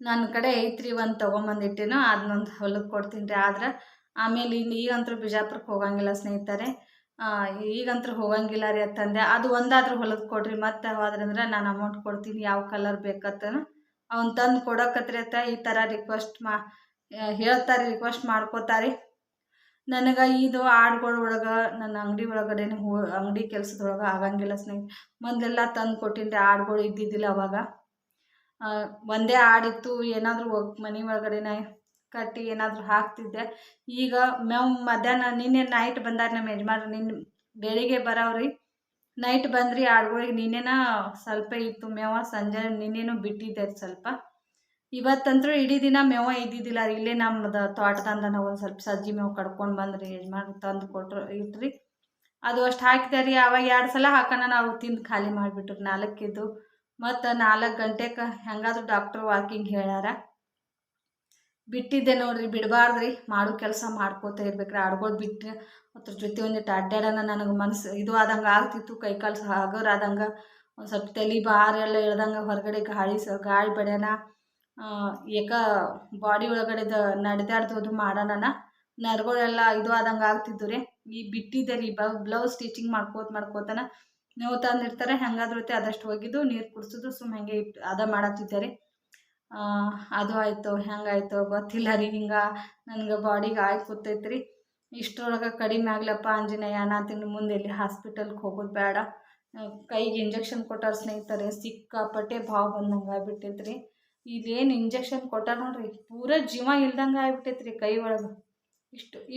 ನನ್ನ ಕಡೆ ಐತ್ರಿ, ಒಂದು ತೊಗೊಂಬಂದಿಟ್ಟೇನೋ ಅದನ್ನೊಂದು ಹೊಲಿದು ಕೊಡ್ತೀನಿ ರೀ. ಆದ್ರೆ ಆಮೇಲೆ ಈಗಂತೂ ಬಿಜಾಪುರಕ್ಕೆ ಹೋಗಂಗಿಲ್ಲ ಸ್ನೇಹಿತರೆ, ಈಗಂತೂ ಹೋಗಂಗಿಲ್ಲ ರೀ ಅಂತಂದೆ. ಅದು ಒಂದಾದ್ರೂ ಹೊಲಿದು ಕೊಡ್ರಿ, ಮತ್ತೆ ಹೋದ್ರಂದ್ರೆ ನಾನು ಅಮೌಂಟ್ ಕೊಡ್ತೀನಿ, ಯಾವ ಕಲರ್ ಬೇಕತ್ತನ ಅವ್ನು ತಂದು ಕೊಡೋಕತ್ರಿ ಅಂತ ಈ ಥರ ಹೇಳ್ತಾರೆ, ರಿಕ್ವೆಸ್ಟ್ ಮಾಡ್ಕೋತಾರೆ. ನನಗೆ ಇದು ಹಾಡುಗಳೊಳಗೆ ನನ್ನ ಅಂಗಡಿ ಒಳಗಡೆ ಅಂಗಡಿ ಕೆಲಸದೊಳಗೆ ಆಗಂಗಿಲ್ಲ ಸ್ನೇಹಿತರೆ. ಮೊದಲೆಲ್ಲ ತಂದು ಕೊಟ್ಟಿನಿ ರೀ, ಹಾಡುಗಳು ಇದ್ದಿದ್ದಿಲ್ಲ ಅವಾಗ. ಒಂದೇ ಹಾಡಿತ್ತು, ಏನಾದರೂ ಮನೆ ಒಳಗಡೆನೆ ಕಟ್ಟಿ ಏನಾದರೂ ಹಾಕ್ತಿದ್ದೆ. ಈಗ ಮಧ್ಯಾಹ್ನ ನಿನ್ನೆ ನೈಟ್ ಬಂದಾರ ನಮ್ಮ ಯಜಮಾನ್ರು, ನಿನ್ನೆ ಬೆಳಿಗ್ಗೆ ಬರೋವ್ರಿ, ನೈಟ್ ಬಂದ್ರಿ. ಹಾಡುಗಳಿಗೆ ನಿನ್ನೆನ ಸ್ವಲ್ಪ ಇತ್ತು ಮೇವ, ಸಂಜೆ ನಿನ್ನೆನೂ ಬಿಟ್ಟಿದ್ದೆ ಸ್ವಲ್ಪ. ಇವತ್ತಂತೂ ಇಡೀ ದಿನ ಮೇವ ಇದ್ದಿದ್ದಿಲ್ಲ ರೀ. ಇಲ್ಲೇ ನಮ್ಮದು ತೋಟದಿಂದ ನಾವು ಒಂದು ಸ್ವಲ್ಪ ಸಜ್ಜಿ ಮೇವು ಕಡ್ಕೊಂಡು ಬಂದ್ರಿ, ಯಜಮಾನ್ರು ತಂದು ಕೊಟ್ಟರು ಇಟ್ರಿ. ಅದು ಅಷ್ಟು ಹಾಕಿದೆ ರೀ. ಆವಾಗ 2 ಸಲ ಹಾಕೋಣ ನಾವು ತಿಂದು ಖಾಲಿ ಮಾಡಿಬಿಟ್ರು 4 ಮತ್ತು 4 ಗಂಟೆಗೆ ಹೆಂಗಾದ್ರೂ ಡಾಕ್ಟ್ರು ವಾಕಿಂಗ್ ಹೇಳ್ಯಾರ. ಬಿಟ್ಟಿದ್ದೆ ನೋಡ್ರಿ, ಬಿಡಬಾರ್ದ್ರಿ, ಮಾಡೋ ಕೆಲಸ ಮಾಡ್ಕೋತಾ ಇರ್ಬೇಕ್ರಿ. ಹಾಡುಗಳು ಬಿಟ್ಟರೆ ಅದ್ರ ಜೊತೆ ಒಂದಿಟ್ಟು ಅಡ್ಡಾಡೋಣ ನನಗೆ ಮನಸ್ಸು ಇದು ಆದಂಗೆ ಆಗ್ತಿತ್ತು, ಕೈಕಾಲು ಹಗರ್ ಆದಂಗೆ, ಒಂದು ಸ್ವಲ್ಪ ತಲೆ ಭಾರ ಎಲ್ಲ ಇಳ್ದಂಗೆ, ಹೊರಗಡೆ ಗಾಳಿ ಬಡ್ಯಾನ, ಬಾಡಿ ಒಳಗಡೆದು ನಡೆದಾಡ್ದು ಮಾಡೋಣ, ನರ್ಗಳೆಲ್ಲ ಇದು ಆದಂಗೆ ಆಗ್ತಿದ್ದು ರೀ. ಈ ಬಿಟ್ಟಿದ್ದೆ ರೀ, ಬ್ಲೌಸ್ ಸ್ಟಿಚಿಂಗ್ ಮಾಡ್ಕೋತಾನೆ ನೋವು ತಂದಿರ್ತಾರೆ, ಹೆಂಗಾದ್ರೂ ಆದಷ್ಟು ಹೋಗಿದ್ದು ನೀರು ಕುಡಿಸೋದು, ಹಂಗೆ ಇಟ್ಟು ಅದ ಮಾಡತ್ತಿದ್ದೆ ರೀ. ಅದು ಆಯಿತು ಹೆಂಗಾಯ್ತು ಗೊತ್ತಿಲ್ಲ ರೀ. ಹಿಂಗೆ ನನಗೆ ಬಾಡಿಗೆ ಆಯ್ತು ಕೂತೈತೆ ರೀ. ಇಷ್ಟರೊಳಗೆ ಕಡಿಮೆ ಆಗ್ಲಪ್ಪ ಆಂಜನೇಯ, ನಾನು ಮುಂದೆ ಎಲ್ಲಿ ಹಾಸ್ಪಿಟಲ್ಗೆ ಹೋಗೋದು ಬೇಡ. ಕೈಗೆ ಇಂಜೆಕ್ಷನ್ ಕೊಟ್ಟಾರ ಸ್ನೇಹಿತರೆ, ಸಿಕ್ಕಾಪಟ್ಟೆ ಭಾವ ಬಂದಂಗೆ ಆಗ್ಬಿಟ್ಟೈತೆ ರೀ. ಇದೇನು ಇಂಜೆಕ್ಷನ್ ಕೊಟ್ಟಾರ ನೋಡ್ರಿ, ಪೂರ ಜೀವ ಇಲ್ದಂಗೆ ಆಗ್ಬಿಟ್ಟೈತೆ ರೀ ಕೈ ಒಳಗೆ.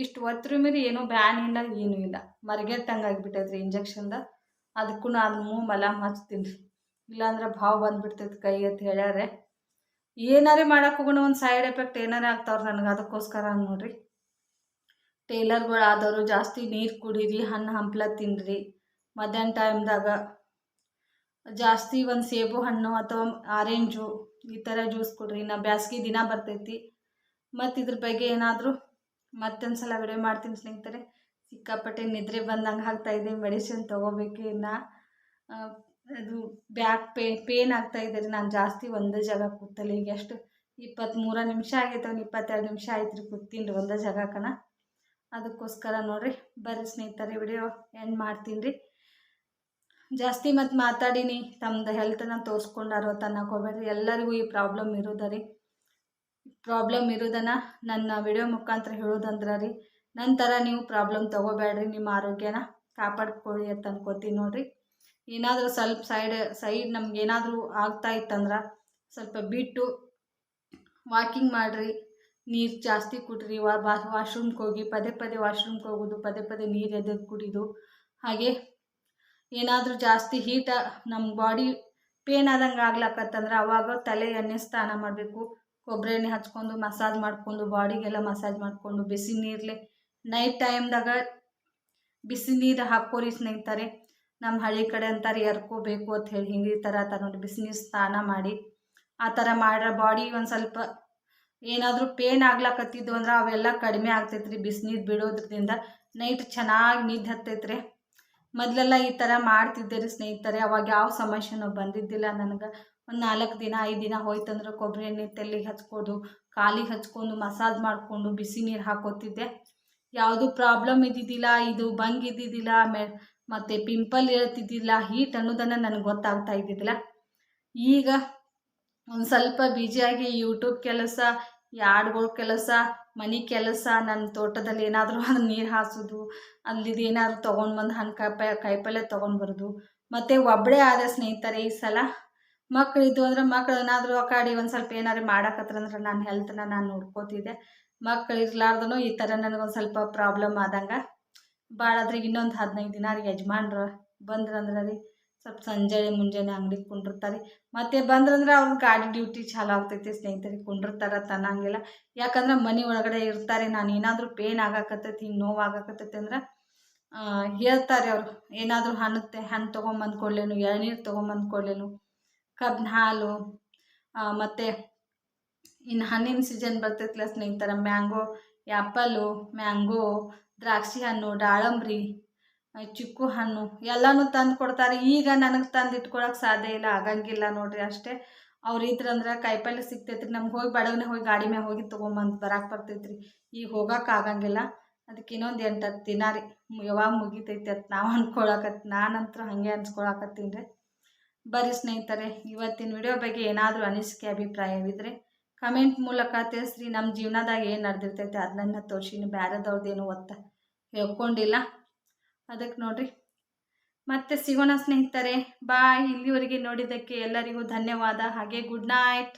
ಇಷ್ಟು ಒತ್ತರು ಮೀರಿ ಏನೂ ಬ್ಯಾನ್ ಇಲ್ಲ, ಏನೂ ಇಲ್ಲ, ಮರ್ಗೆಟ್ಟಂಗೆ ಆಗಿಬಿಟ್ಟೈತೆ ರೀ ಇಂಜೆಕ್ಷನ್ದ. ಅದಕ್ಕೂ ನಾನು ಮಲಾಮ್ ಹಚ್ತೀನಿ ರೀ, ಇಲ್ಲಾಂದ್ರೆ ಭಾವ ಬಂದುಬಿಡ್ತೈತೆ ಕೈ ಅಂತ ಹೇಳ್ಯಾರೆ. ಏನಾರೇ ಮಾಡೋಕೆ ಹೋಗೋಣ ಒಂದು ಸೈಡ್ ಎಫೆಕ್ಟ್ ಏನಾರೇ ಆಗ್ತಾವ್ರಿ ನನಗೆ, ಅದಕ್ಕೋಸ್ಕರ ನೋಡ್ರಿ. ಟೇಲರ್ಗಳು ಆದವರು ಜಾಸ್ತಿ ನೀರು ಕುಡೀರಿ, ಹಣ್ಣು ಹಂಪ್ಲ ತಿನ್ನಿರಿ. ಮಧ್ಯಾಹ್ನ ಟೈಮ್ದಾಗ ಜಾಸ್ತಿ ಒಂದು ಸೇಬು ಹಣ್ಣು ಅಥವಾ ಆರೆಂಜು ಈ ಥರ ಜ್ಯೂಸ್ ಕೊಡ್ರಿ. ಬ್ಯಾಸ್ಗೆ ದಿನ ಬರ್ತೈತಿ. ಮತ್ತು ಇದ್ರ ಬಗ್ಗೆ ಏನಾದರೂ ಮತ್ತೊಂದು ಸಲ ವಿಡಿಯೋ ಮಾಡ್ತೀನಿ ಸ್ನೇಹಿತರೆ. ಸಿಕ್ಕಾಪಟ್ಟೆ ನಿದ್ರೆ ಬಂದಂಗೆ ಆಗ್ತಾಯಿದೆ. ಮೆಡಿಸಿನ್ ತೊಗೋಬೇಕು. ಇನ್ನು ಅದು ಬ್ಯಾಕ್ ಪೇನ್ ಆಗ್ತಾಯಿದೆ ರೀ. ನಾನು ಜಾಸ್ತಿ ಒಂದೇ ಜಾಗ ಕೂತಲ್ಲಿ ಈಗ ಎಷ್ಟು 23 ನಿಮಿಷ ಆಗೈತೆ. 22 ನಿಮಿಷ ಆಯ್ತು ರೀ ಕೂತೀನಿ ರೀ ಒಂದೇ ಜಾಗಕ್ಕನ. ಅದಕ್ಕೋಸ್ಕರ ನೋಡಿರಿ. ಬರ್ರಿ ಸ್ನೇಹಿತರೆ, ವಿಡಿಯೋ ಎಂಡ್ ಮಾಡ್ತೀನಿ ರೀ. ಜಾಸ್ತಿ ಮತ್ತು ಮಾತಾಡೀನಿ. ತಮ್ಮದು ಹೆಲ್ತನ್ನು ತೋರಿಸ್ಕೊಂಡಾರೋ ತನ್ನಕ್ಕೆ ಹೋಗ್ಬೇಡ್ರಿ. ಎಲ್ಲರಿಗೂ ಈ ಪ್ರಾಬ್ಲಮ್ ಇರೋದ ಇರೋದನ್ನು ನನ್ನ ವಿಡಿಯೋ ಮುಖಾಂತರ ಹೇಳೋದಂದ್ರೆ ರೀ, ನಂತರ ನೀವು ಪ್ರಾಬ್ಲಮ್ ತೊಗೋಬೇಡ್ರಿ. ನಿಮ್ಮ ಆರೋಗ್ಯನ ಕಾಪಾಡ್ಕೊಳ್ಳಿ ಅಂತ ಅನ್ಕೋತೀನಿ ನೋಡಿರಿ. ಏನಾದರೂ ಸ್ವಲ್ಪ ಸೈಡ್ ನಮ್ಗೆ ಏನಾದರೂ ಆಗ್ತಾ ಇತ್ತಂದ್ರೆ ಸ್ವಲ್ಪ ಬಿಟ್ಟು ವಾಕಿಂಗ್ ಮಾಡಿರಿ. ನೀರು ಜಾಸ್ತಿ ಕುಡ್ರಿ. ವಾಶ್ರೂಮ್ಗೆ ಹೋಗಿ ಪದೇ ಪದೇ ವಾಶ್ರೂಮ್ಗೆ ಹೋಗೋದು, ಪದೇ ಪದೇ ನೀರು ಎದೆದು ಕುಡಿದು, ಹಾಗೆ ಏನಾದರೂ ಜಾಸ್ತಿ ಹೀಟ ನಮ್ಮ ಬಾಡಿ ಪೇನ್ ಆದಂಗೆ ಆಗ್ಲಕ್ಕತ್ತಂದ್ರೆ ಅವಾಗ ತಲೆ ಎಣ್ಣೆ ಸ್ನಾನ ಮಾಡಬೇಕು. ಕೊಬ್ಬರಿ ಎಣ್ಣೆ ಹಚ್ಕೊಂಡು ಮಸಾಜ್ ಮಾಡ್ಕೊಂಡು ಬಾಡಿಗೆಲ್ಲ ಮಸಾಜ್ ಮಾಡಿಕೊಂಡು ಬಿಸಿ ನೀರಲ್ಲೇ ನೈಟ್ ಟೈಮ್ದಾಗ ಬಿಸಿ ನೀರು ಹಾಕೋರಿ ಸ್ನೇಹಿತರೆ. ನಮ್ಮ ಹಳ್ಳಿ ಕಡೆ ಅಂತಾರೆ ಎರ್ಕೋಬೇಕು ಅಂತ ಹೇಳಿ. ಹಿಂಗೆ ಈ ಥರ ನೋಡಿ ಬಿಸಿ ನೀರು ಸ್ನಾನ ಮಾಡಿ ಆ ಥರ ಮಾಡ್ರೆ ಬಾಡಿ ಒಂದು ಸ್ವಲ್ಪ ಏನಾದರೂ ಪೇನ್ ಆಗ್ಲಕತ್ತಿದ್ದು ಅಂದ್ರೆ ಅವೆಲ್ಲ ಕಡಿಮೆ ಆಗ್ತೈತೆ ರೀ ಬಿಸಿನೀರು ಬಿಡೋದ್ರಿಂದ. ನೈಟ್ ಚೆನ್ನಾಗಿ ನಿದ್ದೆ ಹತ್ತೈತೆ ರೀ. ಮೊದಲೆಲ್ಲ ಈ ಥರ ಮಾಡ್ತಿದ್ದೆ ರೀ ಸ್ನೇಹಿತರೆ. ಅವಾಗ ಯಾವ ಸಮಸ್ಯೆನೂ ಬಂದಿದ್ದಿಲ್ಲ ನನಗೆ. ಒಂದು 4 ದಿನ 5 ದಿನ ಹೋಯ್ತಂದ್ರೆ ಕೊಬ್ಬರಿ ಎಣ್ಣೆ ತಲೆಗೆ ಹಚ್ಕೊಂಡು ಕಾಲಿಗೆ ಹಚ್ಕೊಂಡು ಮಸಾಜ್ ಮಾಡಿಕೊಂಡು ಬಿಸಿ ನೀರು ಹಾಕೋತಿದ್ದೆ. ಯಾವುದು ಪ್ರಾಬ್ಲಮ್ ಇದ್ದಿದ್ದಿಲ್ಲ. ಇದು ಬಂಗ್ ಇದ್ದಿದ್ದಿಲ್ಲ. ಮತ್ತು ಪಿಂಪಲ್ ಇರ್ತಿದ್ದಿಲ್ಲ. ಹೀಟ್ ಅನ್ನೋದನ್ನು ನನಗೆ ಗೊತ್ತಾಗ್ತಾ ಇದ್ದಿದ್ದಿಲ್ಲ. ಈಗ ಒಂದು ಸ್ವಲ್ಪ ಬಿಜಿಯಾಗಿ ಯೂಟ್ಯೂಬ್ ಕೆಲಸ, ಆಡುಗಳ ಕೆಲಸ, ಮನೆ ಕೆಲಸ, ನನ್ನ ತೋಟದಲ್ಲಿ ಏನಾದರೂ ನೀರು ಹಾಸೋದು, ಅಲ್ಲಿದು ಏನಾದರೂ ತೊಗೊಂಡು ಬಂದು ಹಣ್ಣು ಕಾಯಿಪಲ್ಯ ತೊಗೊಂಡು ಬರೋದು. ಮತ್ತು ಒಬ್ಬಳೇ ಆದ ಸ್ನೇಹಿತರೆ ಈ ಸಲ. ಮಕ್ಕಳಿದ್ದು ಅಂದ್ರೆ ಮಕ್ಳು ಏನಾದರೂ ಆ ಕಡೆ ಒಂದು ಸ್ವಲ್ಪ ಏನಾದ್ರು ಮಾಡಕತ್ತಂದ್ರೆ ನನ್ನ ಹೆಲ್ತನ್ನ ನಾನು ನೋಡ್ಕೋತಿದ್ದೆ. ಮಕ್ಕಳು ಇರ್ಲಾರ್ದೂ ಈ ಥರ ನನಗೊಂದು ಸ್ವಲ್ಪ ಪ್ರಾಬ್ಲಮ್ ಆದಂಗೆ ಭಾಳಾದ್ರೆ ಇನ್ನೊಂದು 15 ದಿನ ರೀ ಯಜಮಾನ್ರು ಬಂದ್ರಂದ್ರೆ ರೀ ಸ್ವಲ್ಪ ಮುಂಜಾನೆ ಅಂಗಡಿಗೆ ಕುಂಡಿರ್ತಾರೆ. ಮತ್ತು ಬಂದ್ರಂದ್ರೆ ಅವ್ರ ಗಾಡಿ ಡ್ಯೂಟಿ ಚಾಲು ಆಗ್ತೈತಿ ಸ್ನೇಹಿತರೆ. ಕುಂಡಿರ್ತಾರೆ ಅನ್ನಂಗಿಲ್ಲ. ಯಾಕಂದ್ರೆ ಮನೆ ಒಳಗಡೆ ಇರ್ತಾರೆ. ನಾನು ಏನಾದರೂ ಪೇನ್ ಆಗಾಕತ್ತೈತಿ, ಹಿಂಗೆ ನೋವು ಆಗಾಕತ್ತೈತಿ ಅಂದ್ರೆ ಹೇಳ್ತಾರೆ ಅವರು. ಏನಾದರೂ ಹಣ್ಣು ತೊಗೊಂಬಂದು ಕೊಡ್ಲೇನು, ಎಳ್ನೀರು ತೊಗೊಂಬಂದು ಕೊಡ್ಲೇನು, ಕಬ್ಬಿನ ಹಾಲು, ಮತ್ತು ಇನ್ನು ಹಣ್ಣಿನ ಸೀಸನ್ ಬರ್ತೈತಿಲ್ಲ ಸ್ನೇಹಿತರ, ಮ್ಯಾಂಗೋ, ಆ್ಯಪಲ್ಲು, ಮ್ಯಾಂಗೋ, ದ್ರಾಕ್ಷಿ ಹಣ್ಣು, ದಾಳಂಬ್ರಿ, ಚಿಕ್ಕು ಹಣ್ಣು ಎಲ್ಲನೂ ತಂದು ಕೊಡ್ತಾರೆ. ಈಗ ನನಗೆ ತಂದು ಇಟ್ಕೊಳಕ್ಕೆ ಸಾಧ್ಯ ಇಲ್ಲ, ಆಗಂಗಿಲ್ಲ ನೋಡಿರಿ. ಅಷ್ಟೇ ಅವ್ರು ಇದ್ರಂದ್ರೆ ಕಾಯಿಪಲ್ಲೆ ಸಿಗ್ತೈತ್ರಿ. ನಮ್ಗೆ ಹೋಗಿ ಬಡಗನೆ ಹೋಗಿ ಗಾಡಿ ಮ್ಯಾಗ ಹೋಗಿ ತೊಗೊಂಬಂದು ಬರಕ್ಕೆ ಬರ್ತೈತ್ರಿ. ಈಗ ಹೋಗೋಕೆ ಆಗಂಗಿಲ್ಲ. ಅದಕ್ಕೆ ಇನ್ನೊಂದು 8-10 ದಿನ ರೀ ಯಾವಾಗ ಮುಗಿತೈತಿ ಅಂತ ನಾನಂತರೂ ಹಾಗೆ ಅನ್ಸ್ಕೊಳಕತ್ತೀನಿ ರೀ. ಬರ್ರಿ ಸ್ನೇಹಿತರೆ, ಇವತ್ತಿನ ವಿಡಿಯೋ ಬಗ್ಗೆ ಏನಾದರೂ ಅನಿಸಿಕೆ ಅಭಿಪ್ರಾಯವಿದ್ದರೆ ಕಮೆಂಟ್ ಮೂಲಕ ತಿಳಿಸ್ರಿ. ನಮ್ಮ ಜೀವನದಾಗ ಏನು ನಡೆದಿರ್ತೈತೆ ಅದನ್ನ ತೋರಿಸಿನಿ. ಬೇರೆದವ್ರದ್ದೇನು ಹೇಳ್ಕೊಂಡಿಲ್ಲ. ಅದಕ್ಕೆ ನೋಡಿರಿ, ಮತ್ತೆ ಸಿಗೋಣ ಸ್ನೇಹಿತರೆ. ಬಾಯ್. ಇಲ್ಲಿವರೆಗೆ ನೋಡಿದ್ದಕ್ಕೆ ಎಲ್ಲರಿಗೂ ಧನ್ಯವಾದ. ಹಾಗೆ ಗುಡ್ ನೈಟ್.